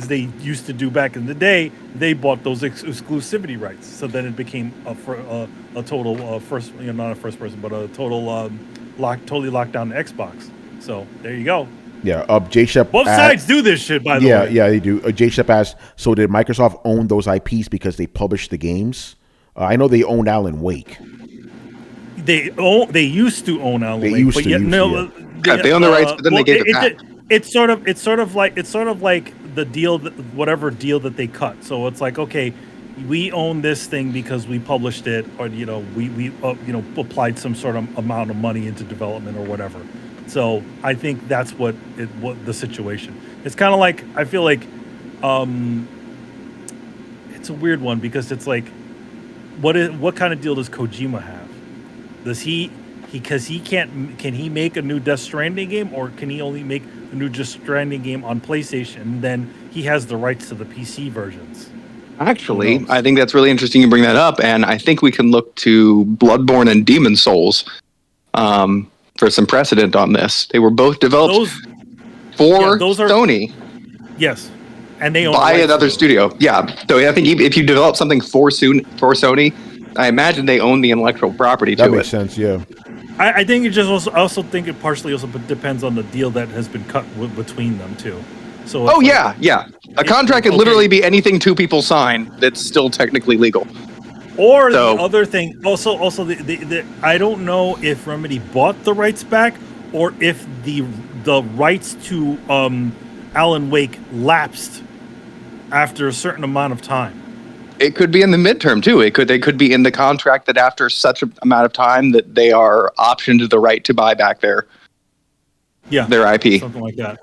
they used to do back in the day, they bought those exclusivity rights. So then it became a total not a first person, but a total totally locked down to Xbox. So there you go. Yeah, J-Shep. Both sides do this shit, by the way. Yeah, they do. J-Shep asked, so did Microsoft own those IPs because they published the games? I know they owned Alan Wake. They used to own Alan Wake. They own the rights, but then they gave it back. It's sort of like the deal, whatever deal that they cut. So it's like, okay, we own this thing because we published it, or we applied some sort of amount of money into development or whatever. So I think that's what the situation. It's kind of like, I feel like it's a weird one, because it's like, what kind of deal does Kojima have? Does he can he make a new Death Stranding game, or can he only make a new Death Stranding game on PlayStation, and then he has the rights to the PC versions? Actually, I think that's really interesting you bring that up, and I think we can look to Bloodborne and Demon Souls for some precedent on this. They were both developed for Sony. Yes, and they own by another studio. Yeah, so I think if you develop something for Sony, I imagine they own the intellectual property to it. That makes sense, yeah. I think it just also think it partially also depends on the deal that has been cut between them too. So a contract could literally be anything two people sign that's still technically legal. Or so, the other thing, also the I don't know if Remedy bought the rights back or if the rights to Alan Wake lapsed after a certain amount of time. It could be in the midterm too. They could be in the contract that after such an amount of time that they are optioned the right to buy back their IP, something like that.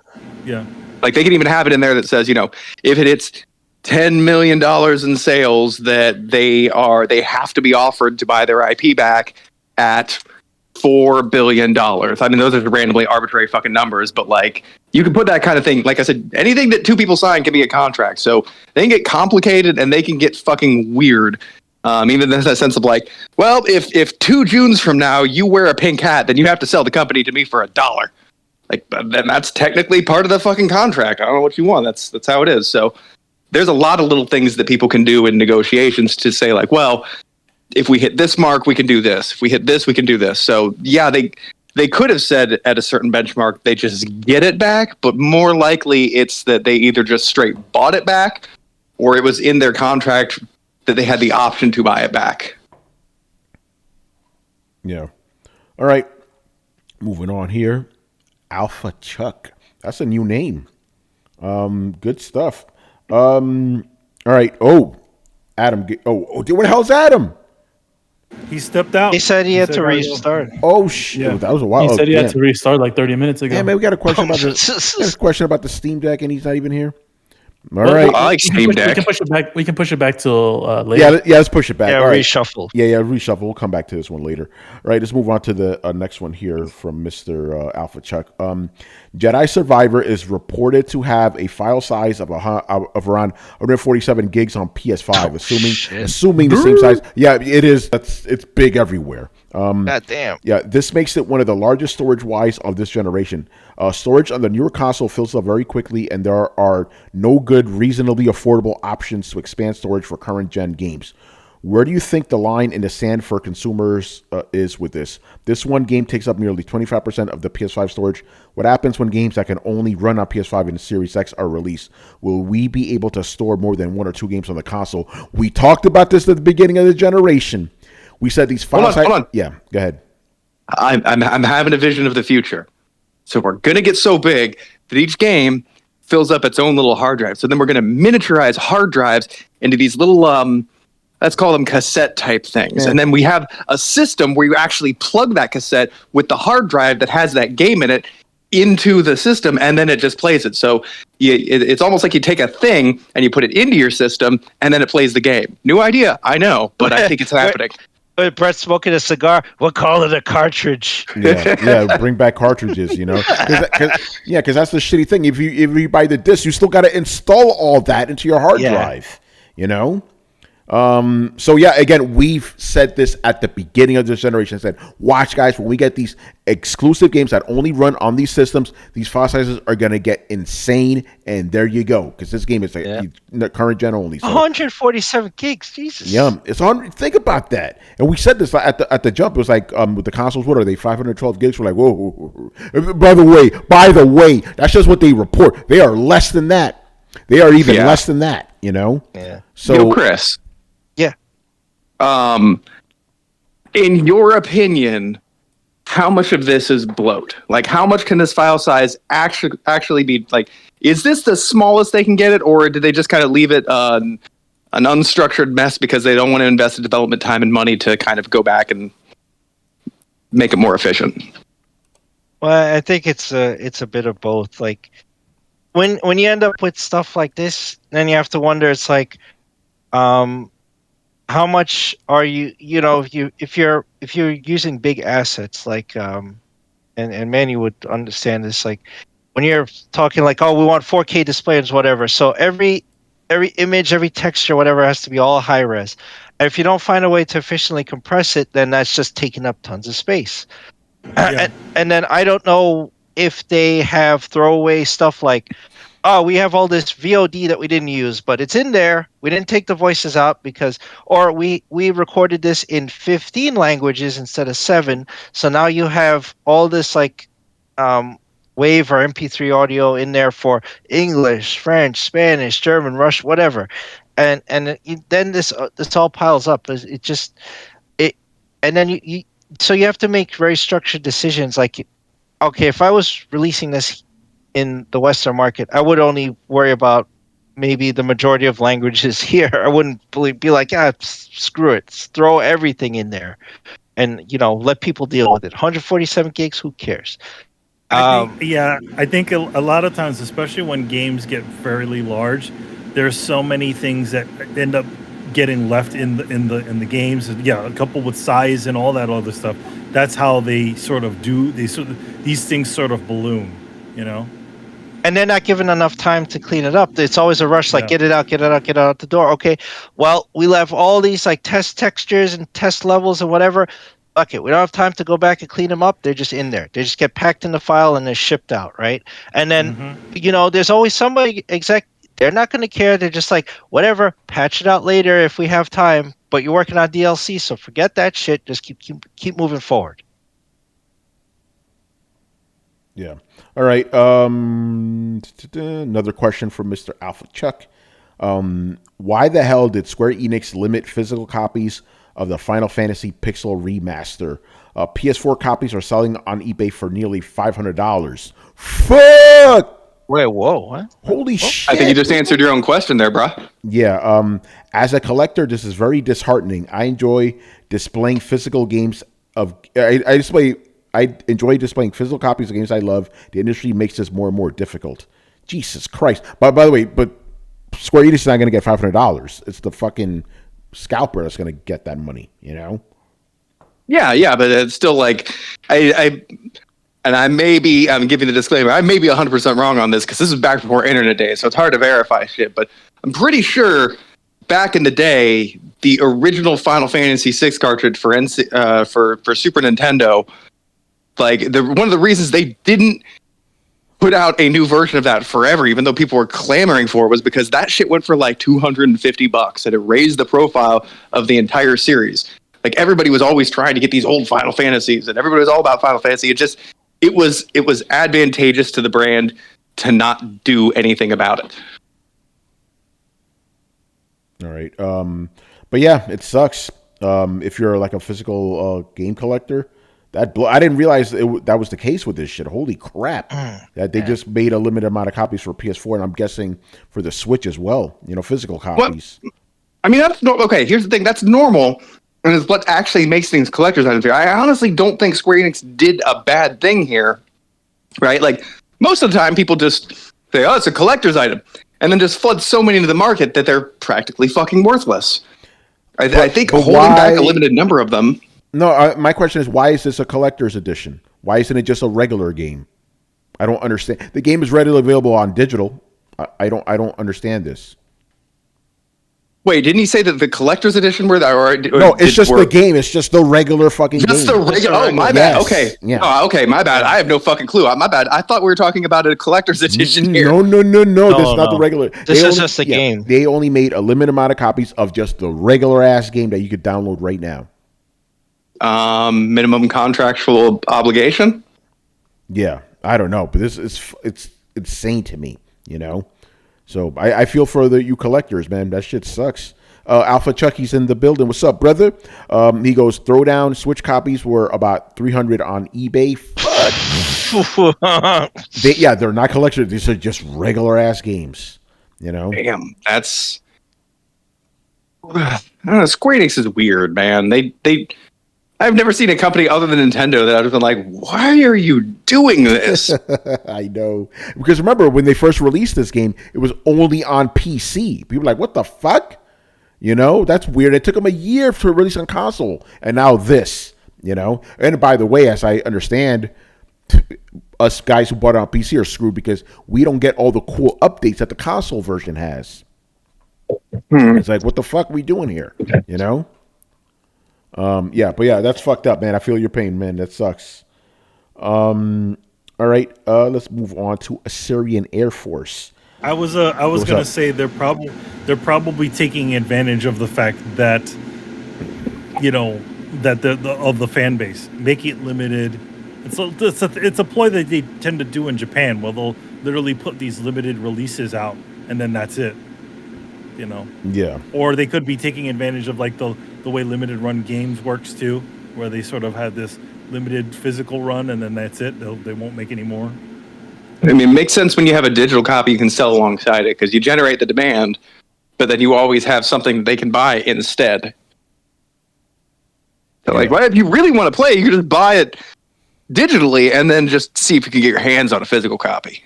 Yeah, like they can even have it in there that says, if it hits $10 million in sales, that they have to be offered to buy their IP back at $4 billion. I mean, those are randomly arbitrary fucking numbers, but like you can put that kind of thing. Like I said, anything that two people sign can be a contract. So they can get complicated and they can get fucking weird. Even in the sense of like, well, if 2 Junes from now you wear a pink hat, then you have to sell the company to me for $1. Like, then that's technically part of the fucking contract. I don't know what you want. That's how it is. So there's a lot of little things that people can do in negotiations to say like, well, if we hit this mark, we can do this. If we hit this, we can do this. So yeah, they could have said at a certain benchmark, they just get it back, but more likely it's that they either just straight bought it back or it was in their contract that they had the option to buy it back. Yeah. All right. Moving on here. Alpha Chuck. That's a new name. Good stuff. All right. Oh, Adam. Where the hell's Adam? He stepped out. He said he had to restart. Oh shit! Yeah. That was a while. He said he had to restart like 30 minutes ago. Yeah, man, we got a question about the Steam Deck, and he's not even here. All right. I like Steam Deck. We can push it back till later. Yeah, let's push it back. Yeah, reshuffle. Yeah, reshuffle. We'll come back to this one later. All right, let's move on to the next one here from Mr. Alpha Chuck. Jedi Survivor is reported to have a file size of around 147 gigs on PS5, assuming the same size. Yeah, it is. It's big everywhere. God damn. Yeah, this makes it one of the largest storage-wise of this generation. Storage on the newer console fills up very quickly, and there are no good, reasonably affordable options to expand storage for current-gen games. Where do you think the line in the sand for consumers is with this? This one game takes up nearly 25% of the PS5 storage. What happens when games that can only run on PS5 and Series X are released? Will we be able to store more than 1 or 2 games on the console? We talked about this at the beginning of the generation. We said these files. Hold on. Yeah, go ahead. I'm having a vision of the future. So we're gonna get so big that each game fills up its own little hard drive. So then we're gonna miniaturize hard drives into these little let's call them cassette type things. Yeah. And then we have a system where you actually plug that cassette with the hard drive that has that game in it into the system, and then it just plays it. So it's almost like you take a thing and you put it into your system, and then it plays the game. New idea, I know, but I think it's happening. Brett's smoking a cigar. We'll call it a cartridge. Yeah. Bring back cartridges. Because that's the shitty thing. If you buy the disc, you still got to install all that into your hard drive. So yeah, again, we've said this at the beginning of this generation. I said, watch guys, when we get these exclusive games that only run on these systems, these file sizes are going to get insane. And there you go. Because this game is current gen only. So. 147 gigs. Jesus. Yeah. It's 100. Think about that. And we said this at the jump. It was like, with the consoles, what are they? 512 gigs. We're like, whoa. By the way, that's just what they report. They are less than that. They are even less than that, Yeah. So Chris. Yeah. In your opinion, how much of this is bloat? Like, how much can this file size actually be? Like, is this the smallest they can get it, or did they just kind of leave it an unstructured mess because they don't want to invest in development time and money to kind of go back and make it more efficient? Well, I think it's a bit of both. Like, when you end up with stuff like this, then you have to wonder. It's like, how much are you? If you're using big assets like and Manny would understand this. Like when you're talking like, oh, we want 4K displays, whatever. So every image, every texture, whatever, has to be all high res. And if you don't find a way to efficiently compress it, then that's just taking up tons of space. Yeah. And then I don't know if they have throwaway stuff like, oh, we have all this VOD that we didn't use, but it's in there. We didn't take the voices out or we recorded this in 15 languages instead of 7. So now you have all this like WAV or MP3 audio in there for English, French, Spanish, German, Russian, whatever. and then this all piles up. It just it, and then you so you have to make very structured decisions. Like, okay, if I was releasing this in the Western market, I would only worry about maybe the majority of languages here. I wouldn't be like, screw it, throw everything in there, and let people deal with it. 147 gigs, who cares? I think a lot of times, especially when games get fairly large, there's so many things that end up getting left in the games. Yeah, a couple with size and all that other stuff. That's how they sort of do. These things sort of balloon, And they're not given enough time to clean it up. It's always a rush, like get it out the door. Okay, well, we have all these like test textures and test levels and whatever. Okay, we don't have time to go back and clean them up. They're just in there. They just get packed in the file and they're shipped out, right? And then, there's always somebody they're not going to care. They're just like, whatever, patch it out later if we have time. But you're working on DLC, so forget that shit. Just keep moving forward. Yeah. All right. Another question from Mr. Alpha Chuck. Why the hell did Square-Enix limit physical copies of the Final Fantasy Pixel Remaster? PS4 copies are selling on eBay for nearly $500. Fuck! Wait, whoa, what? Holy shit. I think you just answered your own question there, bro. Yeah. As a collector, this is very disheartening. I enjoy displaying physical games of... I enjoy displaying physical copies of games I love. The industry makes this more and more difficult. Jesus Christ. By the way, but Square Enix is not going to get $500. It's the fucking scalper that's going to get that money, Yeah, but it's still like... I'm giving the disclaimer, I may be 100% wrong on this because this is back before internet days, so it's hard to verify shit, but I'm pretty sure back in the day, the original Final Fantasy VI cartridge for Super Nintendo, like one of the reasons they didn't put out a new version of that forever, even though people were clamoring for it, was because that shit went for like $250 and it raised the profile of the entire series. Like everybody was always trying to get these old Final Fantasies and everybody was all about Final Fantasy. It was advantageous to the brand to not do anything about it. All right. But yeah, it sucks. If you're like a physical game collector, I didn't realize that was the case with this shit. Holy crap. That they just made a limited amount of copies for PS4, and I'm guessing for the Switch as well, physical copies. Well, I mean, that's okay. Here's the thing. That's normal. And it's what actually makes things collector's items here. I honestly don't think Square Enix did a bad thing here, right? Like, most of the time, people just say, oh, it's a collector's item, and then just flood so many into the market that they're practically fucking worthless. I think holding back a limited number of them... No, my question is, why is this a collector's edition? Why isn't it just a regular game? I don't understand. The game is readily available on digital. I don't understand this. Wait, didn't he say that the collector's edition were that? No, it's just the game. It's just the regular fucking game. Just the regular. Oh, my bad. Okay. Yeah. Oh, okay, my bad. I have no fucking clue. My bad. I thought we were talking about a collector's edition here. No. This is not the regular. This is just the game. They only made a limited amount of copies of just the regular ass game that you could download right now. Minimum contractual obligation? Yeah, I don't know, but it's insane to me, So I feel for you collectors, man. That shit sucks. Alpha Chucky's in the building. What's up, brother? He goes, Throwdown Switch copies were about $300 on eBay. They're not collectors. These are just regular ass games. Damn, that's. I don't know. Square Enix is weird, man. I've never seen a company other than Nintendo that I've been like, why are you doing this? I know. Because remember, when they first released this game, it was only on PC. People were like, what the fuck? That's weird. It took them a year to release on console. And now this, And by the way, as I understand, us guys who bought it on PC are screwed because we don't get all the cool updates that the console version has. It's like, what the fuck are we doing here? That's fucked up, man. I feel your pain, man. That sucks. All right, let's move on to Assyrian Air Force. I was gonna say they're probably taking advantage of the fact that that the fan base, make it limited. It's a ploy that they tend to do in Japan, where they'll literally put these limited releases out and then that's it. you know. Yeah. Or they could be taking advantage of like the way limited run games works too, where they sort of have this limited physical run and then that's it. They won't make any more. I mean, it makes sense when you have a digital copy you can sell alongside it because you generate the demand, but then you always have something that they can buy instead. So, like, well, if you really want to play, you can just buy it digitally and then just see if you can get your hands on a physical copy.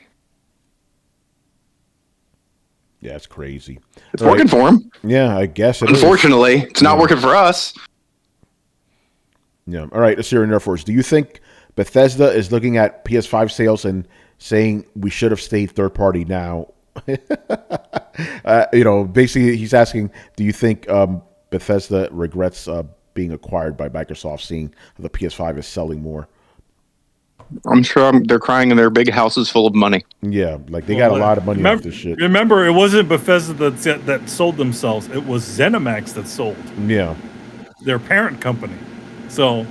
Yeah, it's crazy. It's working for them. Yeah, I guess it Unfortunately, it's not working for us. Yeah. All right, Assyrian Air Force. Do you think Bethesda is looking at PS5 sales and saying we should have stayed third party now? Basically, he's asking, do you think Bethesda regrets being acquired by Microsoft, seeing the PS5 is selling more? I'm sure they're crying in their big houses full of money. Yeah, like they got a lot of money off this shit. Remember, it wasn't Bethesda that sold themselves. It was ZeniMax that sold. Yeah. Their parent company. So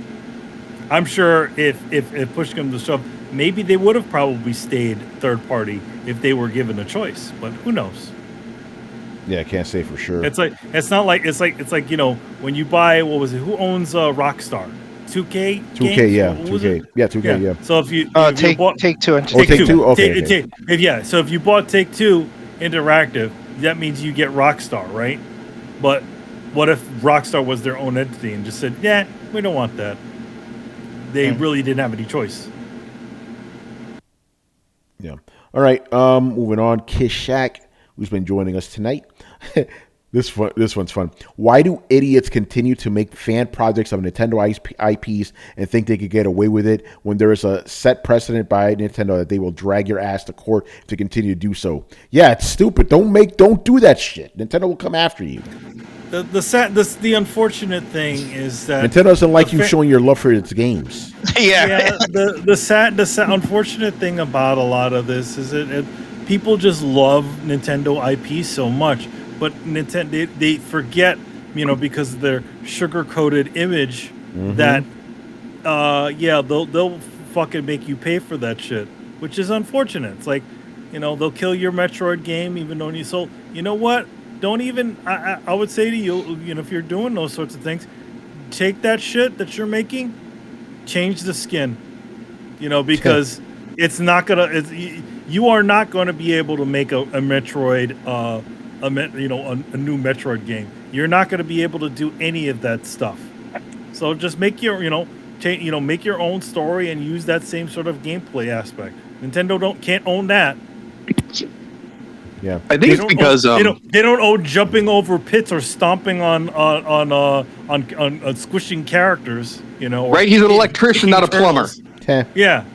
I'm sure if push comes to shove, maybe they would have probably stayed third party if they were given a choice. But who knows? Yeah, I can't say for sure. It's like when you buy, what was it? Who owns Rockstar? 2K? 2K, yeah. 2K. Yeah, 2K, yeah. So if you Take Two and Take Two. Okay. So if you bought Take Two Interactive, that means you get Rockstar, right? But what if Rockstar was their own entity and just said, "Yeah, we don't want that." They really didn't have any choice. Yeah. All right. Moving on. Kishak, who's been joining us tonight. This one's fun. Why do idiots continue to make fan projects of Nintendo IPs and think they could get away with it when there is a set precedent by Nintendo that they will drag your ass to court to continue to do so? Yeah, it's stupid. Don't do that shit. Nintendo will come after you. The unfortunate thing is that Nintendo doesn't like you showing your love for its games. The unfortunate thing about a lot of this is that people just love Nintendo IP so much. But Nintendo, they forget, because of their sugar-coated image, that, they'll fucking make you pay for that shit, which is unfortunate. It's like, they'll kill your Metroid game even though you sold. You know what? Don't even. I would say to you, if you're doing those sorts of things, take that shit that you're making, change the skin, because it's not gonna. You are not going to be able to make a Metroid. A new Metroid game. You're not going to be able to do any of that stuff. So just make your, make your own story and use that same sort of gameplay aspect. Nintendo can't own that. Yeah, I think it's because they don't own jumping over pits or stomping on squishing characters. Right? He's an electrician, not a plumber. Yeah,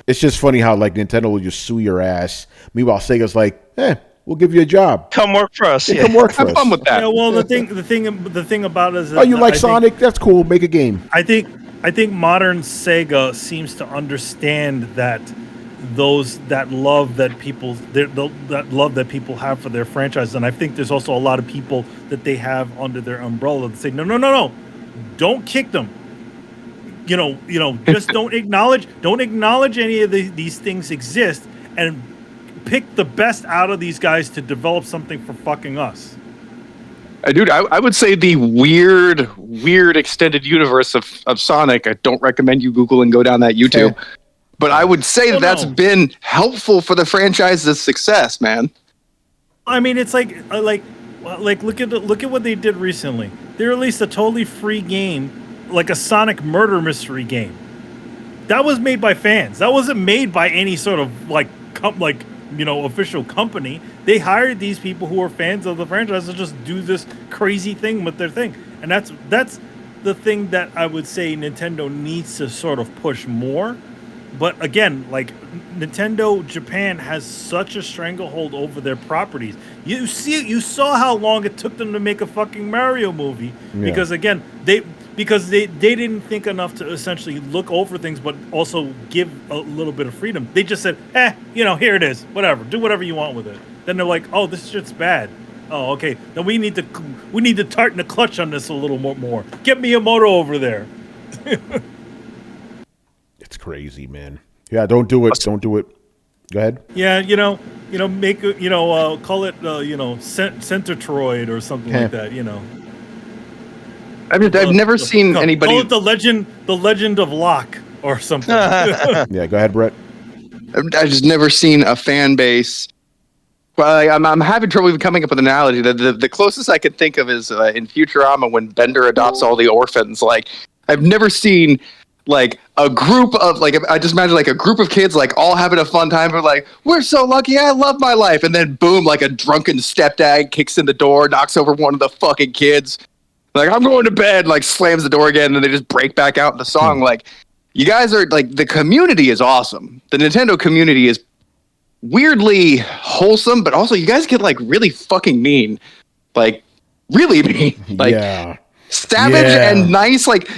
It's just funny how like Nintendo will just sue your ass. Meanwhile, Sega's like, we'll give you a job. Come work for us. Come work for us. Have fun with that. Yeah, well, the thing about it is that you like Sonic? That's cool. Make a game. I think modern Sega seems to understand that that love that people have for their franchise, and I think there's also a lot of people that they have under their umbrella that say no, don't kick them. Just don't acknowledge any of these things exist and pick the best out of these guys to develop something for fucking us. Dude, I would say the weird extended universe of Sonic. I don't recommend you Google and go down that YouTube. Okay. But I would say that's been helpful for the franchise's success, man. I mean, it's like look at what they did recently. They released a totally free game, like a Sonic murder mystery game. That was made by fans. That wasn't made by any sort of official company. They hired these people who are fans of the franchise to just do this crazy thing with their thing. And that's the thing that I would say Nintendo needs to sort of push more. But again, like Nintendo Japan has such a stranglehold over their properties. You saw how long it took them to make a fucking Mario movie because again, they didn't think enough to essentially look over things, but also give a little bit of freedom. They just said, here it is, whatever, do whatever you want with it. Then they're like, oh, this shit's bad. Oh, okay. Then we need to tighten the clutch on this a little more. Get Miyamoto over there. It's crazy, man. Yeah, don't do it. Don't do it. Go ahead. Yeah, make call it Centroid or something like that. I've never seen anybody call it the Legend of Locke or something. Yeah, go ahead, Brett. I just never seen a fan base. Well, I'm having trouble even coming up with an analogy. The closest I could think of is in Futurama when Bender adopts all the orphans. Like, I've never seen like a group of I just imagine like a group of kids like all having a fun time. But like, we're so lucky. I love my life. And then boom, like a drunken stepdad kicks in the door, knocks over one of the fucking kids. Like, I'm going to bed. Like, slams the door again, and then they just break back out in the song. Like, you guys are like, the community is awesome. The Nintendo community is weirdly wholesome, but also you guys get like really fucking mean, like really mean, like savage and nice, like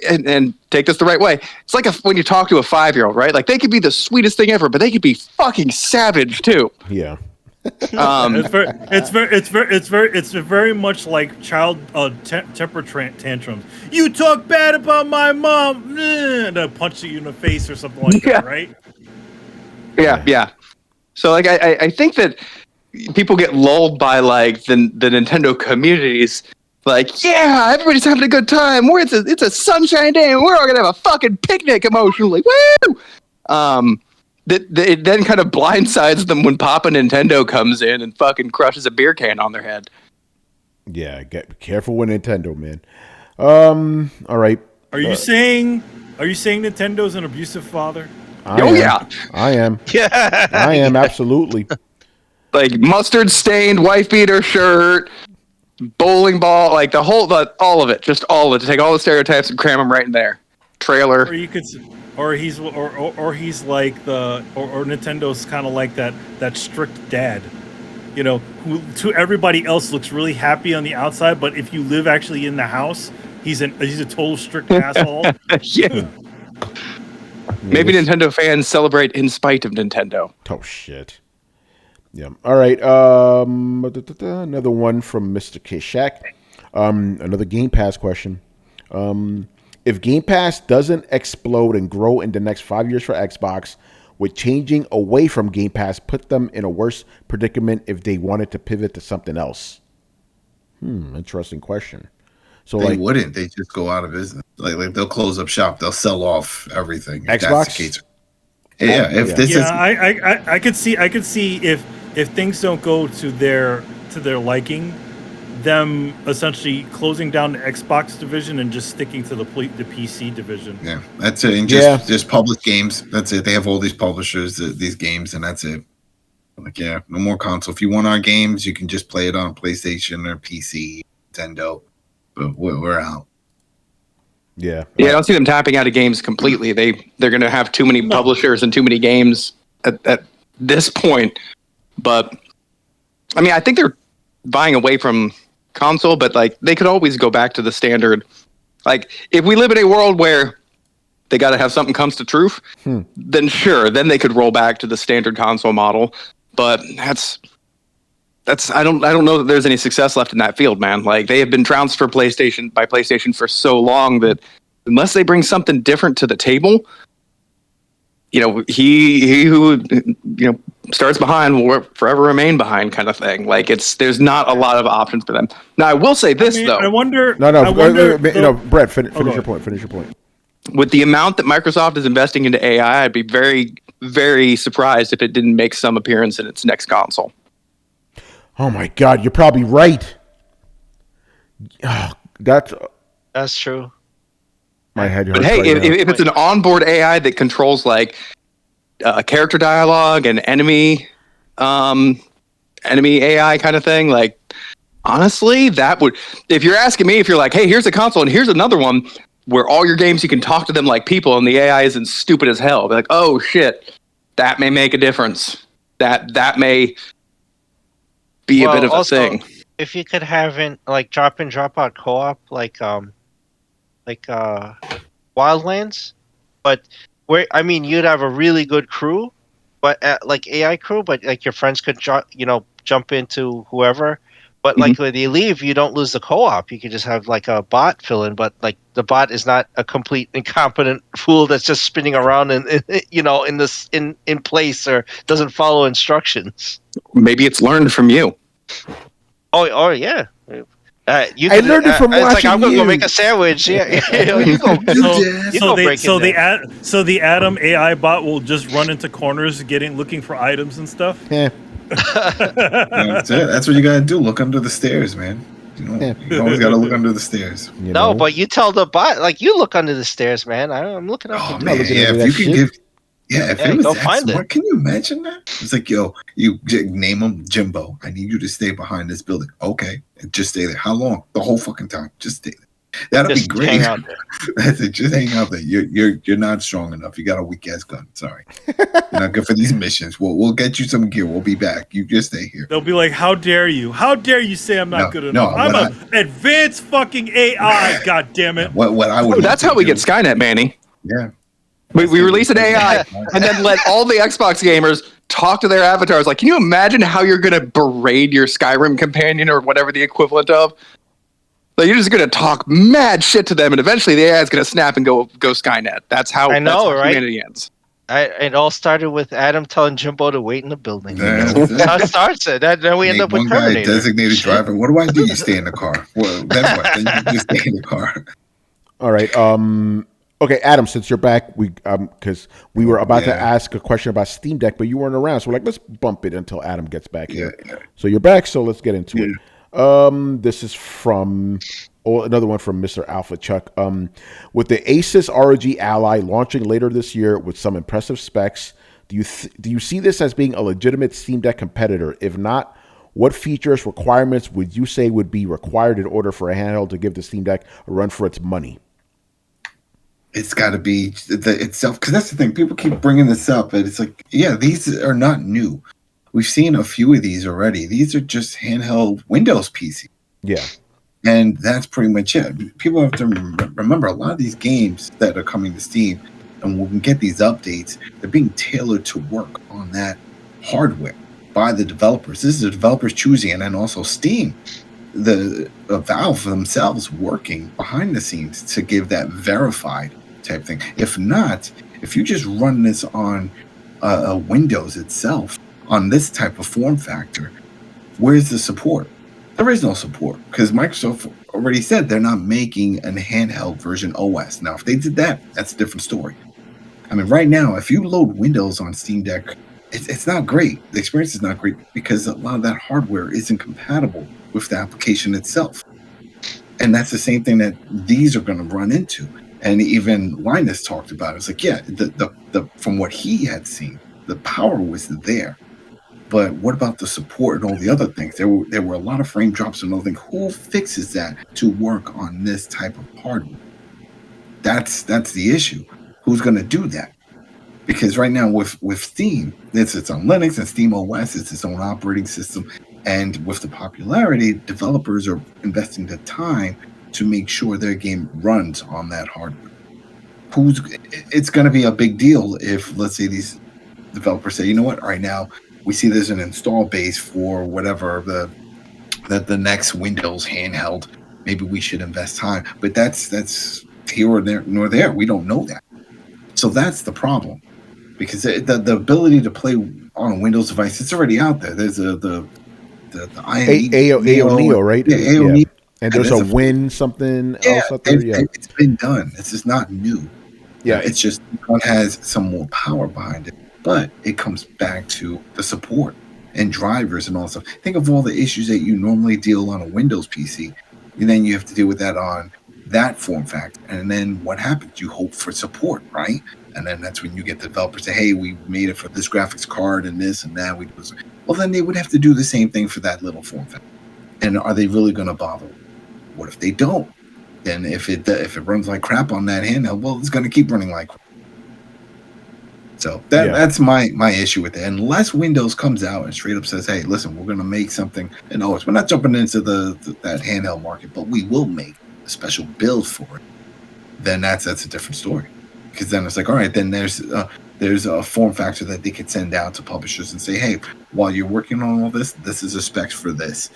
and take this the right way. It's like when you talk to a 5-year-old, right? Like they could be the sweetest thing ever, but they could be fucking savage too. Yeah. It's very much like child temper tantrums. You talk bad about my mom, and I punch you in the face or something like that, right? Yeah. So like I think that people get lulled by like the Nintendo communities. Like, yeah, everybody's having a good time. It's a sunshine day, and we're all gonna have a fucking picnic emotionally. Woo! It then kind of blindsides them when Papa Nintendo comes in and fucking crushes a beer can on their head. Yeah, get careful with Nintendo, man. All right. Are you saying Nintendo's an abusive father? Yeah. I am. Yeah. I am, absolutely. Like mustard stained wife beater shirt, bowling ball, like all of it, just all of it. To take all the stereotypes and cram them right in there. Trailer. Or you could, or he's like or Nintendo's kind of like that strict dad, who to everybody else looks really happy on the outside, but if you live actually in the house, he's a total strict asshole. Yeah. Maybe Nintendo fans celebrate in spite of Nintendo. Oh shit. Yeah. All right. Another one from Mr. Kishak. Another Game Pass question. If Game Pass doesn't explode and grow in the next 5 years for Xbox, would changing away from Game Pass put them in a worse predicament if they wanted to pivot to something else? Interesting question. So they wouldn't. They just go out of business. Like they'll close up shop. They'll sell off everything. Xbox. That's the case. Yeah. If this is, I could see if things don't go to their liking, them essentially closing down the Xbox division and just sticking to the PC division. Yeah, that's it. And just public games. That's it. They have all these publishers, these games, and that's it. Like, yeah, no more console. If you want our games, you can just play it on PlayStation or PC, Nintendo. But we're out. Yeah. I don't see them tapping out of games completely. They're going to have too many publishers and too many games at this point. But I mean, I think they're buying away from console, but like they could always go back to the standard. Like if we live in a world where they got to have something comes to truth, then sure, then they could roll back to the standard console model. But that's I don't know that there's any success left in that field, man. Like they have been trounced by PlayStation for so long that unless they bring something different to the table, he who starts behind will forever remain behind, kind of thing. Like there's not a lot of options for them. Now I will say this though. I wonder. Brett, finish your point. Finish your point. With the amount that Microsoft is investing into AI, I'd be very, very surprised if it didn't make some appearance in its next console. Oh my God, you're probably right. Oh, that's true. My head hurts. But hey, right if it's an onboard AI that controls like character dialogue and enemy AI kind of thing, like honestly, that would. If you're asking me, if you're like, hey, here's a console and here's another one where all your games you can talk to them like people and the AI isn't stupid as hell, be like, oh shit, that may make a difference. That may be a bit of a thing. If you could have drop in, drop out co-op, like Wildlands, but you'd have a really good crew, but like AI crew, but like your friends could jump into whoever, But like when you leave, you don't lose the co-op. You can just have like a bot fill in, but like the bot is not a complete incompetent fool that's just spinning around in place or doesn't follow instructions. Maybe it's learned from you. Oh yeah. I learned it from watching It's like I'm gonna you. go make a sandwich. Yeah, you go. So the Adam AI bot will just run into corners, looking for items and stuff. Yeah. That's it. That's what you gotta do. Look under the stairs, man. You always gotta look under the stairs. No, but you tell the bot, like, you look under the stairs, man. I'm looking up. Oh man, if you can give. Yeah, if it was go that find smart, can you imagine that? It's like, yo, you name him Jimbo. I need you to stay behind this building. Okay, and just stay there. How long? The whole fucking time. Just stay there. That'd be great. Hang out there. That's it. Just hang out there. You're not strong enough. You got a weak ass gun. Sorry, you're not good for these missions. We'll get you some gear. We'll be back. You just stay here. They'll be like, "How dare you? How dare you say I'm not good enough? I'm an advanced fucking AI. God damn it!" What I would. That's how we get Skynet, Manny. Yeah. We release an AI and then let all the Xbox gamers talk to their avatars. Like, can you imagine how you're going to berate your Skyrim companion or whatever the equivalent of? Like, you're just going to talk mad shit to them, and eventually the AI is going to snap and go Skynet. That's how humanity ends. It all started with Adam telling Jimbo to wait in the building. That's how it starts. Then we end up with Terminator. Designated driver. What do I do? You stay in the car. Well, then what? Then you just stay in the car. All right. Okay, Adam, since you're back, because we were about to ask a question about Steam Deck, but you weren't around, so we're like, let's bump it until Adam gets back here. Yeah. So you're back, so let's get into it. This is from another one from Mr. Alpha Chuck. With the Asus ROG Ally launching later this year with some impressive specs, do you see this as being a legitimate Steam Deck competitor? If not, what features, requirements would you say would be required in order for a handheld to give the Steam Deck a run for its money? It's got to be itself, because that's the thing. People keep bringing this up, and it's like, yeah, these are not new. We've seen a few of these already. These are just handheld Windows PC. Yeah. And that's pretty much it. People have to remember a lot of these games that are coming to Steam, and when we get these updates, they're being tailored to work on that hardware by the developers. This is the developers choosing, and then also Steam. The Valve themselves working behind the scenes to give that verified type thing. If not, if you just run this on Windows itself, on this type of form factor, where's the support? There is no support, because Microsoft already said they're not making an handheld version OS. Now, if they did that, that's a different story. I mean, right now, if you load Windows on Steam Deck, it's not great. The experience is not great because a lot of that hardware isn't compatible with the application itself. And that's the same thing that these are going to run into. And even Linus talked about it. It's like, yeah, the from what he had seen, the power was there. But what about the support and all the other things? There were a lot of frame drops and other things. Who fixes that to work on this type of hardware? That's the issue. Who's going to do that? Because right now with Steam, it's on Linux, and Steam OS is its own operating system. And with the popularity, developers are investing the time to make sure their game runs on that hardware. It's going to be a big deal if, let's say, these developers say, you know what, right now we see there's an install base for whatever the next Windows handheld. Maybe we should invest time, but that's here or there nor there. We don't know that, so that's the problem. Because the ability to play on a Windows device, it's already out there. There's the AO Neo, right? Yeah, AO Neo. And there's a Win something else out there. Yeah, it's been done. This is not new. Yeah, it's just one has some more power behind it. But it comes back to the support and drivers and all that stuff. Think of all the issues that you normally deal on a Windows PC, and then you have to deal with that on that form factor. And then what happens? You hope for support, right? And then that's when you get the developers say, hey, we made it for this graphics card and this and that. Well, then they would have to do the same thing for that little form factor. And are they really going to bother? What if they don't? Then if it runs like crap on that handheld, well, it's going to keep running like crap. So that's my issue with it. Unless Windows comes out and straight up says, hey, listen, we're going to make something. And we're not jumping into that handheld market, but we will make a special build for it. Then that's a different story. Because then it's like, all right, then there's a form factor that they could send out to publishers and say, hey, while you're working on all this, this is a specs for this.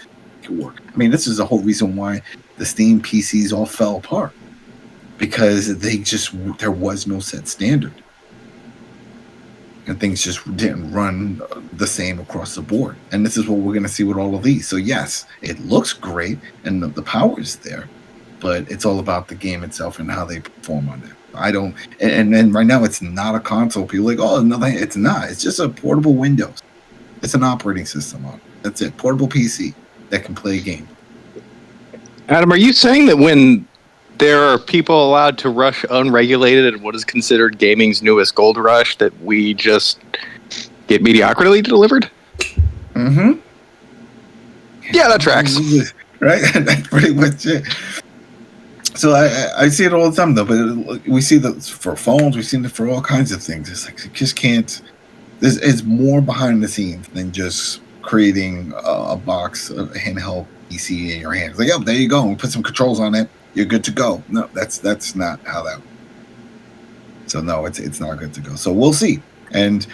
it work. I mean, this is the whole reason why the Steam PCs all fell apart, because there was no set standard. And things just didn't run the same across the board. And this is what we're going to see with all of these. So yes, it looks great and the power is there, but it's all about the game itself and how they perform on it. And right now it's not a console. People are like, oh, no, it's not. It's just a portable Windows. It's an operating system on it. That's it. Portable PC that can play a game. Adam, are you saying that when there are people allowed to rush unregulated in what is considered gaming's newest gold rush, that we just get mediocrity delivered? Mm-hmm. Yeah, that tracks. Right? That's pretty much it. So I see it all the time, though. But we see that for phones, we've seen it for all kinds of things. It's like, it just can't... It's more behind the scenes than just creating a box of a handheld PC in your hands. Like, oh, there you go. We put some controls on it. You're good to go. No, that's not how that works. So no, it's not good to go. So we'll see. And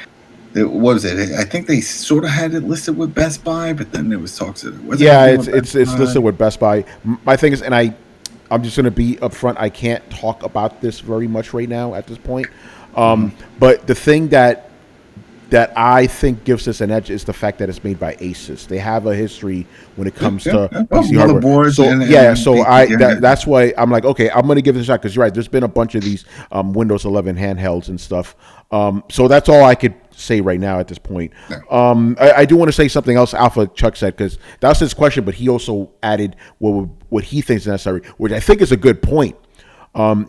what was it? I think they sort of had it listed with Best Buy, but then there was talks that it wasn't. Yeah, it's listed with Best Buy. My thing is, and I'm just going to be upfront. I can't talk about this very much right now at this point. But the thing that I think gives us an edge is the fact that it's made by Asus. They have a history when it comes to PC hardware. So that's why I'm like, okay, I'm going to give it a shot, because you're right. There's been a bunch of these Windows 11 handhelds and stuff. So that's all I could say right now at this point. I do want to say something else Alpha Chuck said, because that's his question, but he also added what he thinks is necessary, which I think is a good point.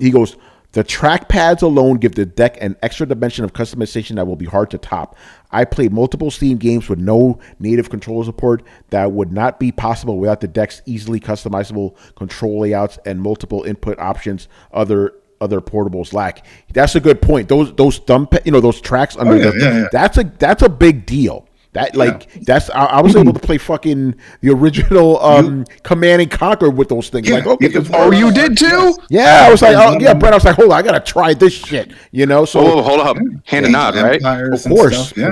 He goes, the trackpads alone give the deck an extra dimension of customization that will be hard to top. I played multiple Steam games with no native controller support that would not be possible without the deck's easily customizable control layouts and multiple input options other portables lack. That's a good point. Those thumb, those tracks under that's a big deal. I was able to play fucking the original Command and Conquer with those things. Yeah, like, okay, you did too? Yeah, I was like, Brett, I was like, hold on, I gotta try this shit. So hold up, hand and nod, right? Of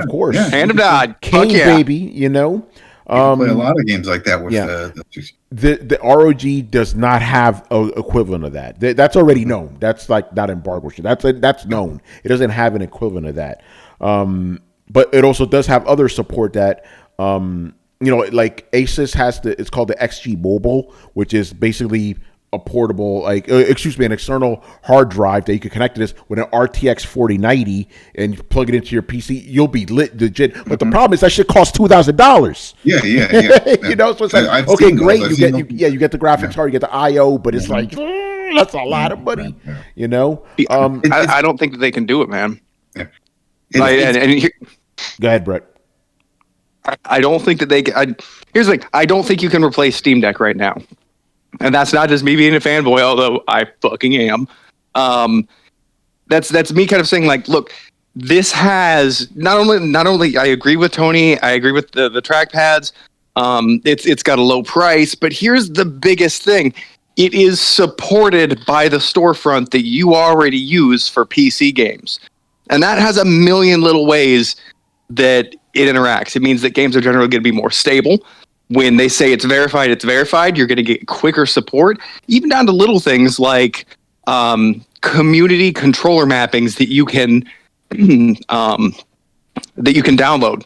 course, hand and nod, King, baby. You can play a lot of games like that with the ROG does not have an equivalent of that. That's already known. That's like not embargo shit. That's known. It doesn't have an equivalent of that. But it also does have other support that, like Asus has it's called the XG Mobile, which is basically a portable, an external hard drive that you can connect to this with an RTX 4090 and you plug it into your PC. You'll be legit. But the problem is that shit costs $2,000. Yeah. So it's like, okay, great. You get the graphics card, you get the IO, but it's like, that's a lot of money, I don't think that they can do it, man. Go ahead, Brett. I don't think that they can. Here's the thing. I don't think you can replace Steam Deck right now. And that's not just me being a fanboy, although I fucking am. That's me kind of saying, like, look, this has not only I agree with Tony, I agree with the trackpads. It's got a low price, but here's the biggest thing. It is supported by the storefront that you already use for PC games. And that has a million little ways that it interacts. It means that games are generally going to be more stable. When they say it's verified, you're going to get quicker support, even down to little things like community controller mappings that you can download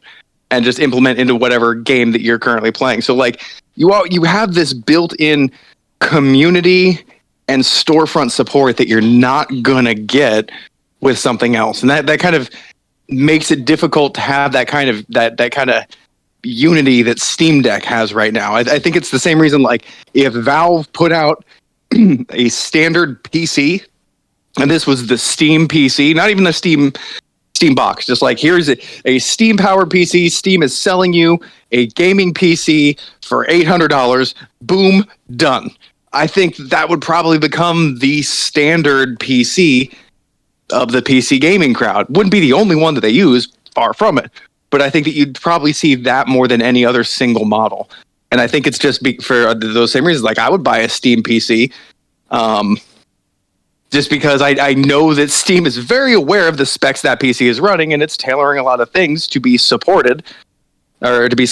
and just implement into whatever game that you're currently playing. So like you have this built-in community and storefront support that you're not going to get with something else. And that kind of makes it difficult to have that kind of unity that Steam Deck has right now. I think it's the same reason, like, if Valve put out a standard PC, and this was the Steam PC, not even a Steam box, just like, here's a Steam-powered PC, Steam is selling you a gaming PC for $800, boom, done. I think that would probably become the standard PC of the PC gaming crowd. Wouldn't be the only one that they use, far from it. But I think that you'd probably see that more than any other single model. And I think it's just for those same reasons. Like, I would buy a Steam PC just because I know that Steam is very aware of the specs that PC is running, and it's tailoring a lot of things to be supported or to be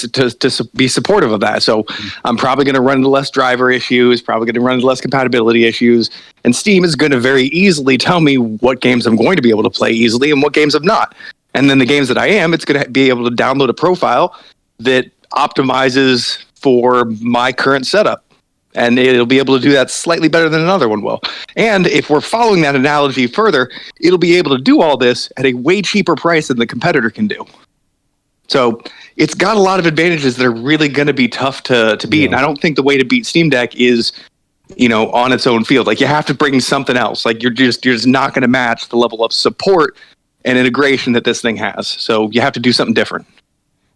supportive of that. So I'm probably going to run into less driver issues, probably going to run into less compatibility issues, and Steam is going to very easily tell me what games I'm going to be able to play easily and what games I'm not. And then the games that I am, it's going to be able to download a profile that optimizes for my current setup. And it'll be able to do that slightly better than another one will. And if we're following that analogy further, it'll be able to do all this at a way cheaper price than the competitor can do. So it's got a lot of advantages that are really going to be tough to beat. Yeah. And I don't think the way to beat Steam Deck is, on its own field. Like, you have to bring something else. Like, you're just not going to match the level of support and integration that this thing has. So you have to do something different.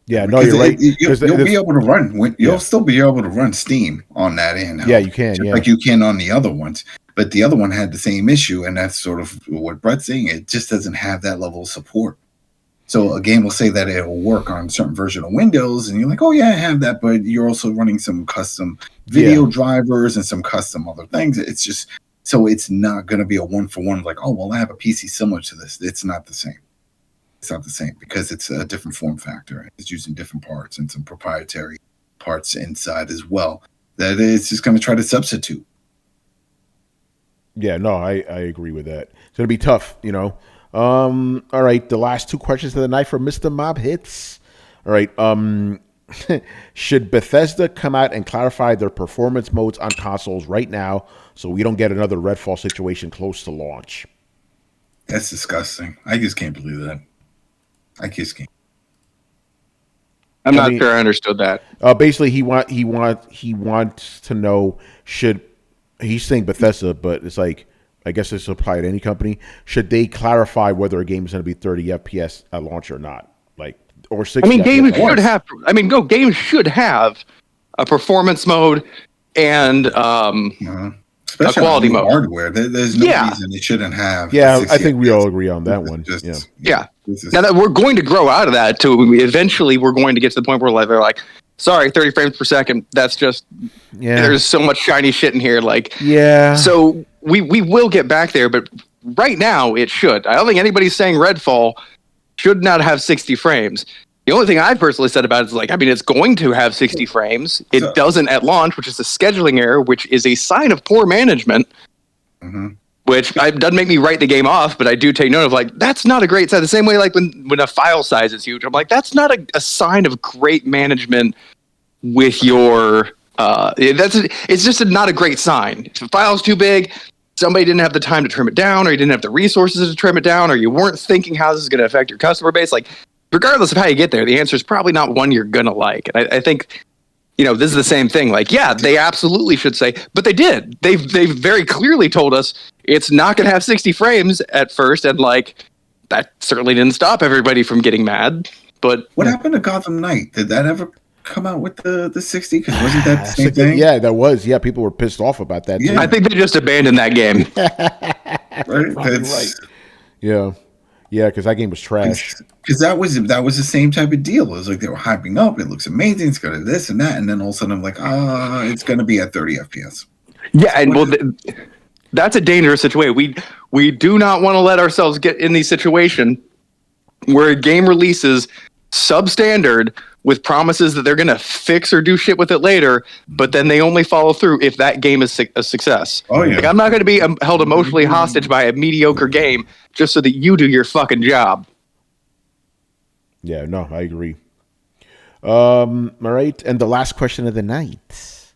Yeah, no, you're right. You'll be able to run. You'll still be able to run Steam on that end. Yeah, you can. Yeah, like you can on the other ones. But the other one had the same issue, and that's sort of what Brett's saying. It just doesn't have that level of support. So a game will say that it will work on a certain version of Windows, and you're like, oh yeah, I have that, but you're also running some custom video drivers and some custom other things. It's just so it's not going to be a one for one. Like, oh well, I have a PC similar to this. It's not the same. It's not the same because it's a different form factor. It's using different parts and some proprietary parts inside as well. That it's just going to try to substitute. Yeah, no, I agree with that. It's going to be tough, All right, the last two questions of the night from Mr. Mob Hits. All right, should Bethesda come out and clarify their performance modes on consoles right now so we don't get another Redfall situation close to launch? That's disgusting. I just can't believe that. I just can't. I'm not sure I understood that. Basically, he wants to know he's saying Bethesda, but it's like, I guess this applies to any company. Should they clarify whether a game is going to be 30 FPS at launch or not, or 60? Games should have. Games should have a performance mode and a quality mode. Hardware. There's no reason it shouldn't have. Yeah, I think we all agree on that one. Now that we're going to grow out of that too, eventually we're going to get to the point where they're like, sorry, 30 frames per second. That's just there's so much shiny shit in here. So we will get back there, but right now it should. I don't think anybody's saying Redfall should not have 60 frames. The only thing I've personally said about it is it's going to have 60 frames. It doesn't at launch, which is a scheduling error, which is a sign of poor management. Mm-hmm. Which doesn't make me write the game off, but I do take note of that's not a great sign. The same way when a file size is huge, I'm like, that's not a sign of great management with your. It's just not a great sign. If the file's too big, somebody didn't have the time to trim it down, or you didn't have the resources to trim it down, or you weren't thinking how this is going to affect your customer base. Regardless of how you get there, the answer is probably not one you're gonna like. And I think. This is the same thing. They absolutely should say, but they did. They very clearly told us it's not going to have 60 frames at first, and that certainly didn't stop everybody from getting mad. But what happened to Gotham Knight? Did that ever come out with the 60? Because wasn't that the same thing? Yeah, that was. Yeah, people were pissed off about that. Yeah. I think they just abandoned that game. Right. Yeah. Yeah, because that game was trash. Because that was the same type of deal. It was they were hyping up. It looks amazing. It's got this and that, and then all of a sudden I'm like, it's going to be at 30 FPS. Yeah, and that's a dangerous situation. We do not want to let ourselves get in the situation where a game releases substandard with promises that they're going to fix or do shit with it later, but then they only follow through if that game is a success. Oh yeah. I'm not going to be held emotionally hostage by a mediocre game just so that you do your fucking job. Yeah, no, I agree. All right, and the last question of the night.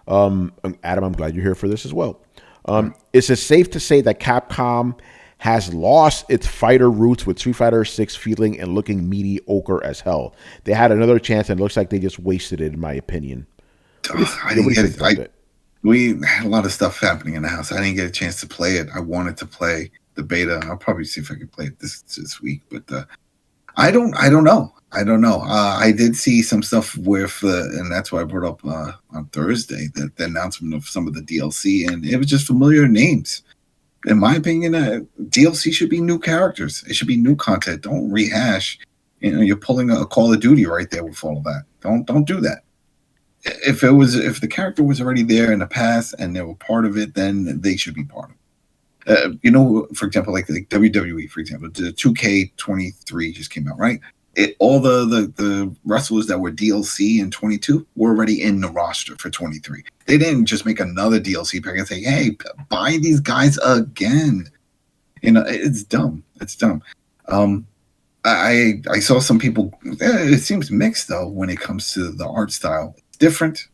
Adam, I'm glad you're here for this as well. Is it safe to say that Capcom has lost its fighter roots with Street Fighter 6 feeling and looking mediocre as hell? They had another chance and it looks like they just wasted it, in my opinion. We had a lot of stuff happening in the house. I didn't get a chance to play it. I wanted to play the beta. I'll probably see if I can play it this week, but I don't know. I did see some stuff with, and that's why I brought up on Thursday the announcement of some of the DLC, and it was just familiar names. In my opinion, DLC should be new characters. It should be new content. Don't rehash. You're pulling a Call of Duty right there with all of that. Don't do that. If the character was already there in the past and they were part of it, then they should be part of it. For example, like WWE, for example, the 2K23 just came out, right? all the wrestlers that were DLC in 22 were already in the roster for 23. They didn't just make another DLC pack and say, "Hey, buy these guys again." It's dumb. It's dumb. I saw some people. It seems mixed though when it comes to the art style. It's different.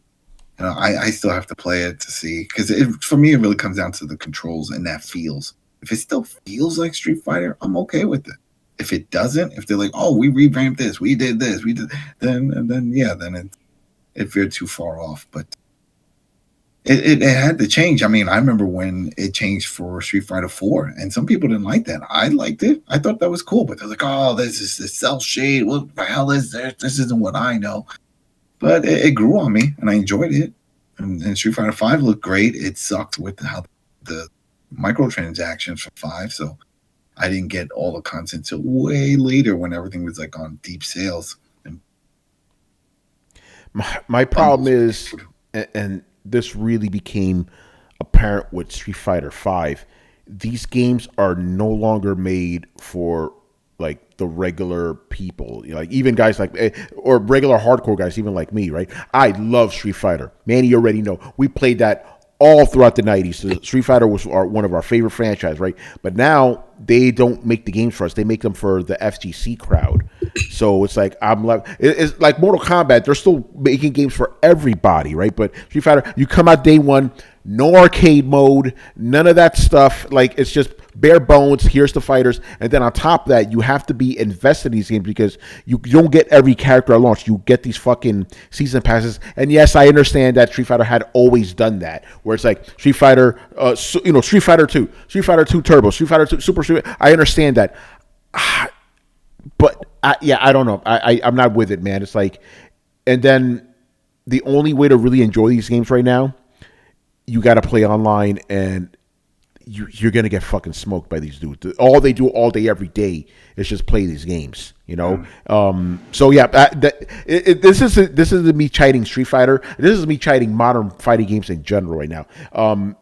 I still have to play it to see, because for me it really comes down to the controls and that feels. If it still feels like Street Fighter, I'm okay with it. If it doesn't, if they're like, "Oh, we revamped this, we did this, we did," then it veered too far off. But it had to change. I mean, I remember when it changed for Street Fighter 4, and some people didn't like that. I liked it. I thought that was cool, but they're like, "Oh, this is the cell shade. What the hell is this? This isn't what I know." But it grew on me, and I enjoyed it. And Street Fighter 5 looked great. It sucked with how the microtransactions for 5, so I didn't get all the content till way later when everything was like on deep sales. My problem is, and this really became apparent with Street Fighter 5, these games are no longer made for like the regular people, like even guys like, or regular hardcore guys, even like me, right? I love Street Fighter. Manny, you already know. We played that all throughout the 90s. So Street Fighter was one of our favorite franchises, right? But now they don't make the games for us. They make them for the FGC crowd. So it's like, it's like Mortal Kombat. They're still making games for everybody, right? But Street Fighter, you come out day one, no arcade mode, none of that stuff. Like, it's just bare bones. Here's the fighters. And then on top of that, you have to be invested in these games because you don't get every character at launch. You get these fucking season passes. And yes, I understand that Street Fighter had always done that, where it's like Street Fighter, Street Fighter 2, Street Fighter 2 Turbo, Street Fighter 2 Super Street. I understand that. But I don't know. I'm not with it, man. It's like, and then the only way to really enjoy these games right now, you got to play online, and you're going to get fucking smoked by these dudes. All they do all day, every day is just play these games, So yeah, this isn't me chiding Street Fighter. This is me chiding modern fighting games in general right now.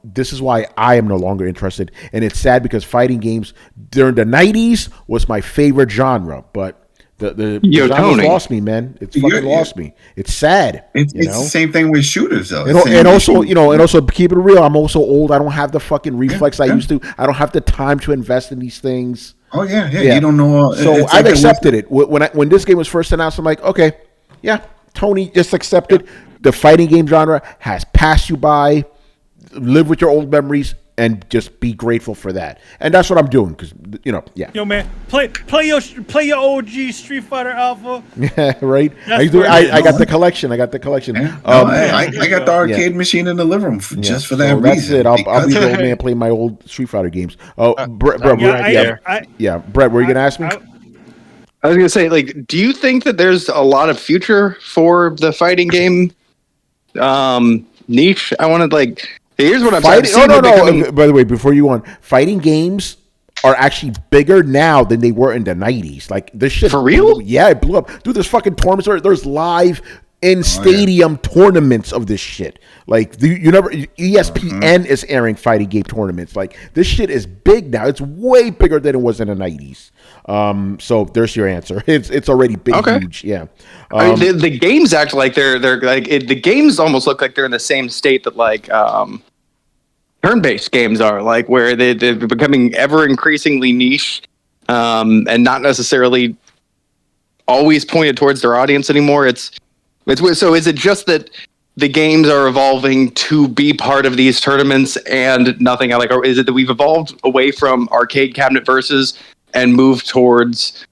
This is why I am no longer interested. And it's sad because fighting games during the 90s was my favorite genre, but the genre lost me, man. It's fucking lost me. It's sad. It's the same thing with shooters, though. And also keep it real. I'm also old. I don't have the fucking reflex I used to. I don't have the time to invest in these things. Oh yeah. You don't know. So I've accepted it. When this game was first announced, I'm like, okay, yeah, Tony, just accept it. The fighting game genre has passed you by. Live with your old memories and just be grateful for that. And that's what I'm doing because, yeah. Yo, man, play your OG Street Fighter Alpha. Yeah, right. I got the collection. Yeah. I got the arcade machine in the living room just for that reason. That's it. I'll be the old man playing my old Street Fighter games. Brett, what were you going to ask me? I was going to say, like, do you think that there's a lot of future for the fighting game niche? I wanted, like... Here's what I'm saying. No. By the way, before you on, fighting games are actually bigger now than they were in the 90s. Like, this shit. For real? Yeah, it blew up. Dude, there's fucking tournaments. There's live in-stadium tournaments of this shit. Like, ESPN is airing fighting game tournaments. Like, this shit is big now. It's way bigger than it was in the 90s. So there's your answer. It's already big, huge. Yeah. The games act like they're like the games almost look like they're in the same state that like turn-based games are, like where they're becoming ever increasingly niche and not necessarily always pointed towards their audience anymore. So is it just that the games are evolving to be part of these tournaments and nothing else? Like, or is it that we've evolved away from arcade cabinet versus and moved towards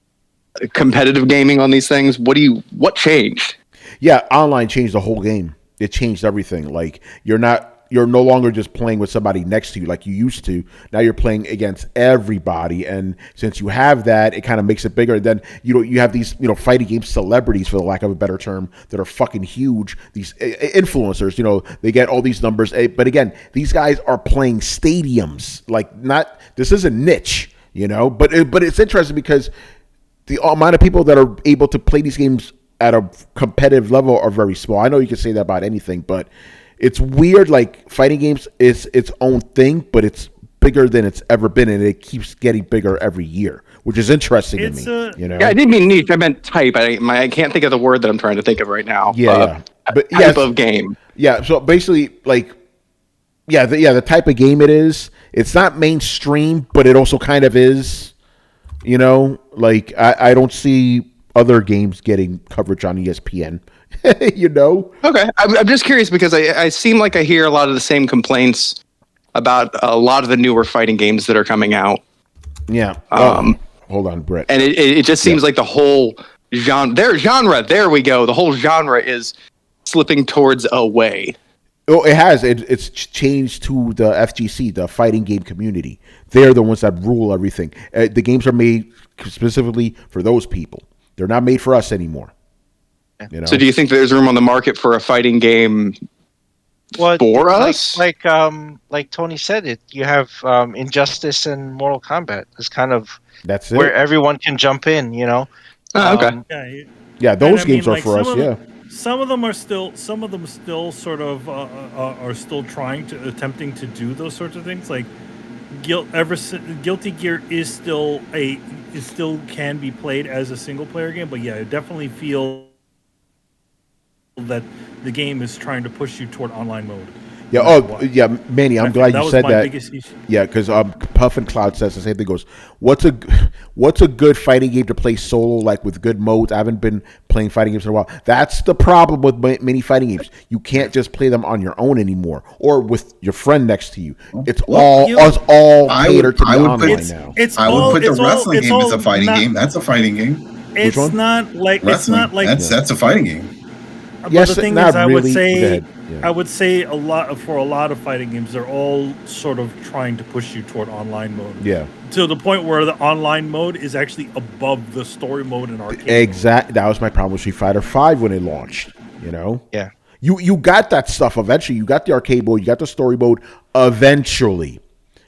competitive gaming on these things? What changed? Yeah, online changed the whole game. It changed everything. Like, you're no longer just playing with somebody next to you like you used to. Now you're playing against everybody, and since you have that, it kind of makes it bigger. And then you have these fighting game celebrities, for the lack of a better term, that are fucking huge. These influencers, they get all these numbers. But again, these guys are playing stadiums. Like, this isn't niche. But it's interesting because the amount of people that are able to play these games at a competitive level are very small. I know you can say that about anything, but it's weird. Like, fighting games is its own thing, but it's bigger than it's ever been, and it keeps getting bigger every year, which is interesting to me. You know? Yeah, I didn't mean niche. I meant type. I can't think of the word that I'm trying to think of right now. But type of game. Yeah, so basically, like, the type of game it is. It's not mainstream, but it also kind of is. You know, like I don't see other games getting coverage on ESPN. You know? Okay, I'm just curious because I seem like I hear a lot of the same complaints about a lot of the newer fighting games that are coming out. Yeah. Hold on, Brett. And it just seems like the whole genre. There we go. The whole genre is slipping towards away. Oh, it has. It's changed to the FGC, the fighting game community. They're the ones that rule everything. The games are made specifically for those people. They're not made for us anymore. You know? So do you think there's room on the market for a fighting game for us? Like Tony said, you have Injustice and Mortal Kombat. It's kind of where everyone can jump in, you know? Okay. Yeah, those games are for us, yeah. Some of them still sort of are still attempting to do those sorts of things. Like Guilty Gear is still can be played as a single player game, but yeah, I definitely feel that the game is trying to push you toward online mode. Yeah, Manny, I'm glad you said that. Yeah, because Puff and Cloud says the same thing. Goes, what's a good fighting game to play solo, like with good modes? I haven't been playing fighting games in a while. That's the problem with many fighting games. You can't just play them on your own anymore, or with your friend next to you. It's all catered to be online now. I would put the wrestling game as a fighting game. That's a fighting game. It's not like that's a fighting game. But the thing is, I would say a lot of fighting games, they're all sort of trying to push you toward online mode. Yeah. To the point where the online mode is actually above the story mode in arcade. Exactly. That was my problem with Street Fighter V when it launched. You know. Yeah. You got that stuff eventually. You got the arcade mode. You got the story mode eventually.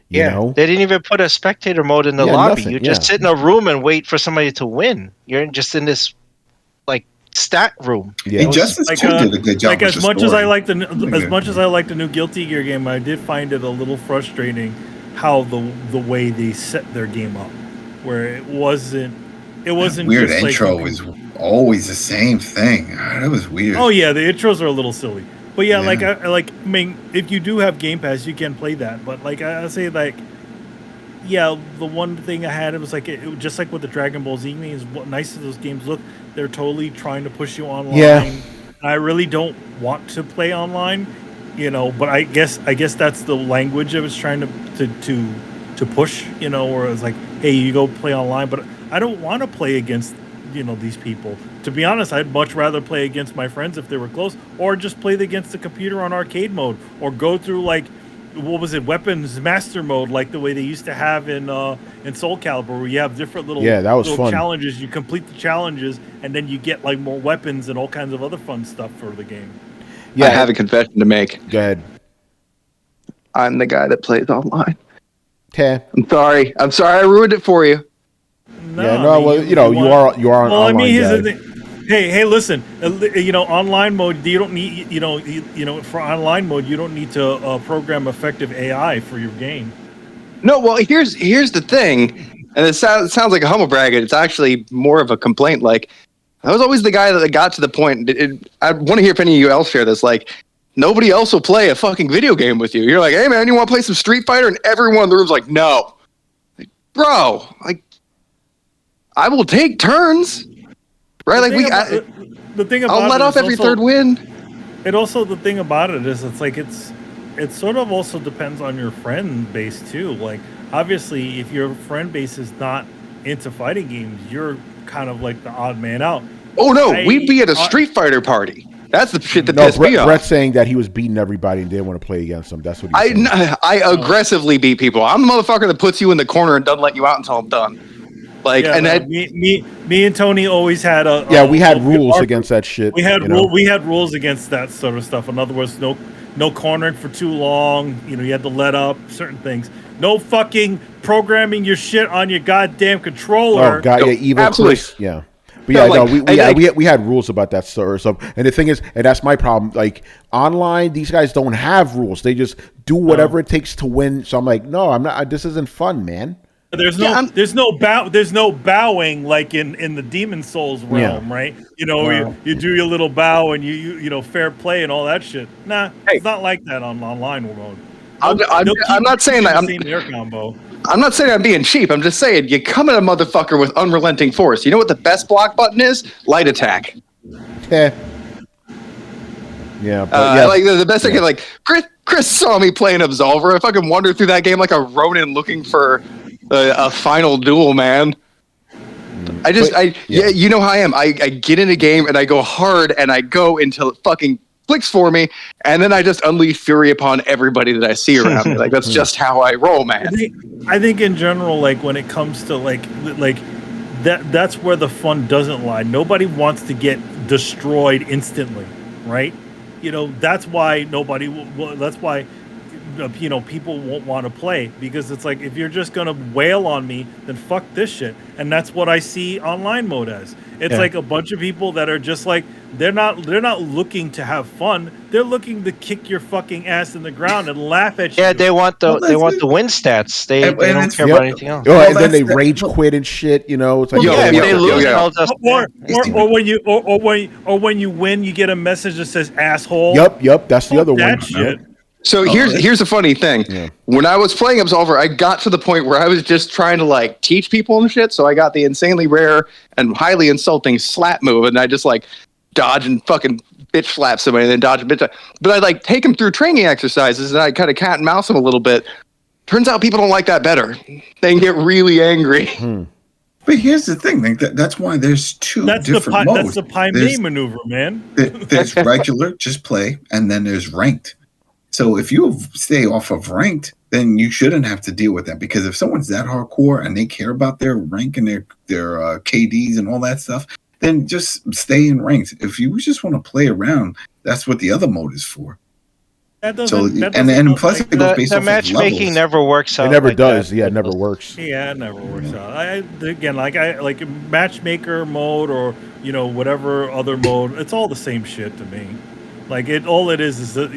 You know? They didn't even put a spectator mode in the lobby. You just sit in a room and wait for somebody to win. You're just in this stat room. Yeah, Injustice 2 did a good job. Like as much as I like the new Guilty Gear game, I did find it a little frustrating how the way they set their game up, where it wasn't weird. Just intro was always the same thing. That was weird. Oh yeah, the intros are a little silly, but yeah. I mean, if you do have Game Pass, you can play that. But like I say, like. Yeah, the one thing I had, it was like just like with the Dragon Ball Z games, what nice as those games look, they're totally trying to push you online. Yeah. And I really don't want to play online, you know, but I guess that's the language I was trying to push, you know, where it's like, hey, you go play online, but I don't want to play against, you know, these people. To be honest, I'd much rather play against my friends if they were close, or just play against the computer on arcade mode, or go through like weapons master mode, like the way they used to have in Soul Calibur, where you have different little fun challenges. You complete the challenges, and then you get like more weapons and all kinds of other fun stuff for the game. Yeah, I have a confession to make. Go ahead. I'm the guy that plays online. Okay. I'm sorry. I ruined it for you. You are an online guy. Hey, listen. You know, online mode. You don't need. You know, for online mode, you don't need to program effective AI for your game. No, well, here's the thing, and it sounds like a humble brag. It's actually more of a complaint. Like, I was always the guy that got to the point. I want to hear if any of you else share this. Like, nobody else will play a fucking video game with you. You're like, hey man, you want to play some Street Fighter? And everyone in the room's like, no. Like, bro, like, I will take turns. Right, the thing about I'll let off every third win. The thing about it is, it's like it sort of also depends on your friend base too. Like, obviously, if your friend base is not into fighting games, you're kind of like the odd man out. Oh no, we'd be at a Street Fighter party. That's the shit that pissed me off. Brett's saying that he was beating everybody and didn't want to play against them. That's what he's saying. I aggressively beat people. I'm the motherfucker that puts you in the corner and doesn't let you out until I'm done. Like, yeah, and that me and Tony always had we had rules against that shit. We had rules against that sort of stuff. In other words, no cornering for too long. You know, you had to let up certain things. No fucking programming your shit on your goddamn controller. Oh god, yeah, evil absolutely. Chris. Yeah. But yeah, no, we had rules about that sort of stuff. And the thing is, and that's my problem. Like online, these guys don't have rules. They just do whatever it takes to win. So I'm like, no, I'm not. This isn't fun, man. There's no bowing like in the Demon Souls realm, right? You know, you do your little bow and you know fair play and all that shit. Nah, it's not like that on online mode. I'm not saying that. I'm not saying I'm being cheap. I'm just saying you come at a motherfucker with unrelenting force. You know what the best block button is? Light attack. Yeah. Yeah, like the best thing. Like Chris saw me playing Absolver. I fucking wandered through that game like a Ronin looking for a final duel, man. You know how I am. I get in a game and I go hard and I go until it fucking clicks for me, and then I just unleash fury upon everybody that I see around me. Like that's just how I roll, man. I think in general, like when it comes to like that's where the fun doesn't lie. Nobody wants to get destroyed instantly, right? You know, that's why that's why you know, people won't want to play, because it's like, if you're just gonna wail on me, then fuck this shit. And that's what I see online mode as. It's like a bunch of people that are just like, they're not looking to have fun. They're looking to kick your fucking ass in the ground and laugh at you. Yeah, they want the win stats. They don't care about anything else. And then they rage quit and shit. You know, it's like they lose. Or when you win, you get a message that says asshole. Yep. That's the other one. Shit. So here's the funny thing. Yeah. When I was playing Absolver, I got to the point where I was just trying to like teach people and shit. So I got the insanely rare and highly insulting slap move, and I just like dodge and fucking bitch slap somebody, and then dodge and bitch. But I like take them through training exercises, and I kind of cat and mouse them a little bit. Turns out people don't like that better. They get really angry. But here's the thing, man. That's why there's two different modes. That's the Pai Mei maneuver, man. There's regular, just play, and then there's ranked. So if you stay off of ranked, then you shouldn't have to deal with that, because if someone's that hardcore and they care about their rank and their KDs and all that stuff, then just stay in ranked. If you just want to play around, that's what the other mode is for. And plus it goes based off the matchmaking never works out. It never does. Yeah, it never works. Yeah, it never works out. Like matchmaker mode, or you know, whatever other mode, it's all the same shit to me. Like all it is that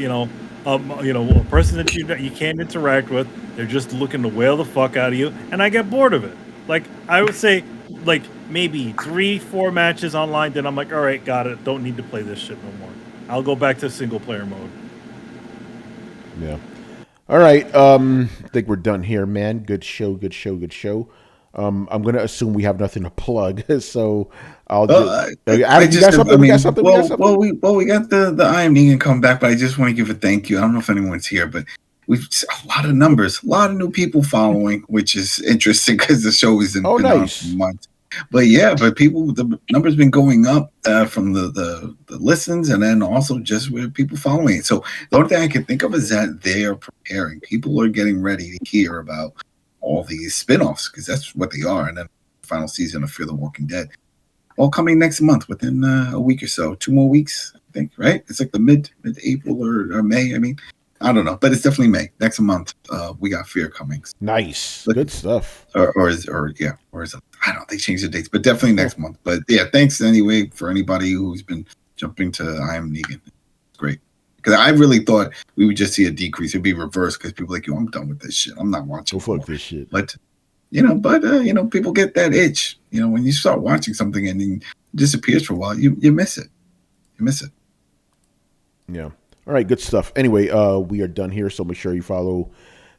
a person that you can't interact with, they're just looking to wail the fuck out of you, and I get bored of it. Like, I would say, like, maybe 3-4 matches online, then I'm like, all right, got it, don't need to play this shit no more. I'll go back to single player mode. Yeah. All right, I think we're done here, man. Good show. I'm going to assume we have nothing to plug, so I'll just... Adam, you got something? We got the I Am Negan come back, but I just want to give a thank you. I don't know if anyone's here, but we've a lot of numbers, a lot of new people following, which is interesting because the show isn't been on for months. But yeah, the numbers been going up from the listens, and then also just with people following it. So the only thing I can think of is that they are preparing. People are getting ready to hear about all these spin-offs, because that's what they are, and then the final season of Fear the Walking Dead, all coming next month, within a week or so. 2 more weeks, I think, right? It's like the mid-April or May. I mean, I don't know, but it's definitely May. Next month, we got Fear coming. Nice, good stuff. Or is it? I don't know. They changed the dates, but definitely next month. But yeah, thanks anyway for anybody who's been jumping to I Am Negan. It's great. Because I really thought we would just see a decrease. It'd be reversed, because people are like, yo, I'm done with this shit. I'm not watching. Fuck this shit. But people get that itch. You know, when you start watching something and then it disappears for a while, you miss it. You miss it. Yeah. All right, good stuff. Anyway, we are done here, so make sure you follow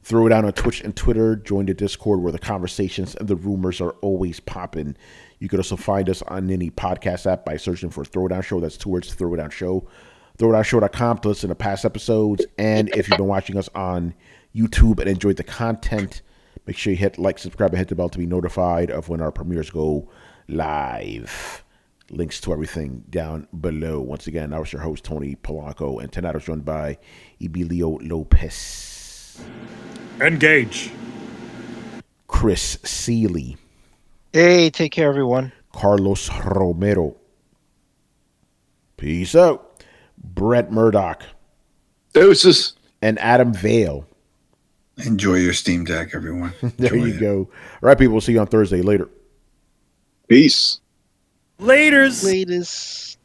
Throwdown on Twitch and Twitter. Join the Discord, where the conversations and the rumors are always popping. You can also find us on any podcast app by searching for Throwdown Show. That's 2 words, Throwdown Show. Throwdownshow.com to listen to past episodes. And if you've been watching us on YouTube and enjoyed the content, make sure you hit like, subscribe, and hit the bell to be notified of when our premieres go live. Links to everything down below. Once again, I was your host, Tony Polanco, and tonight I was joined by Emilio Lopez. Engage. Chris Seeley. Hey, take care, everyone. Carlos Romero. Peace out. Brett Murdoch. Deuces. And Adam Vale. Enjoy your Steam Deck, everyone. There you go. All right, people. We'll see you on Thursday. Later. Peace. Laters. Latest.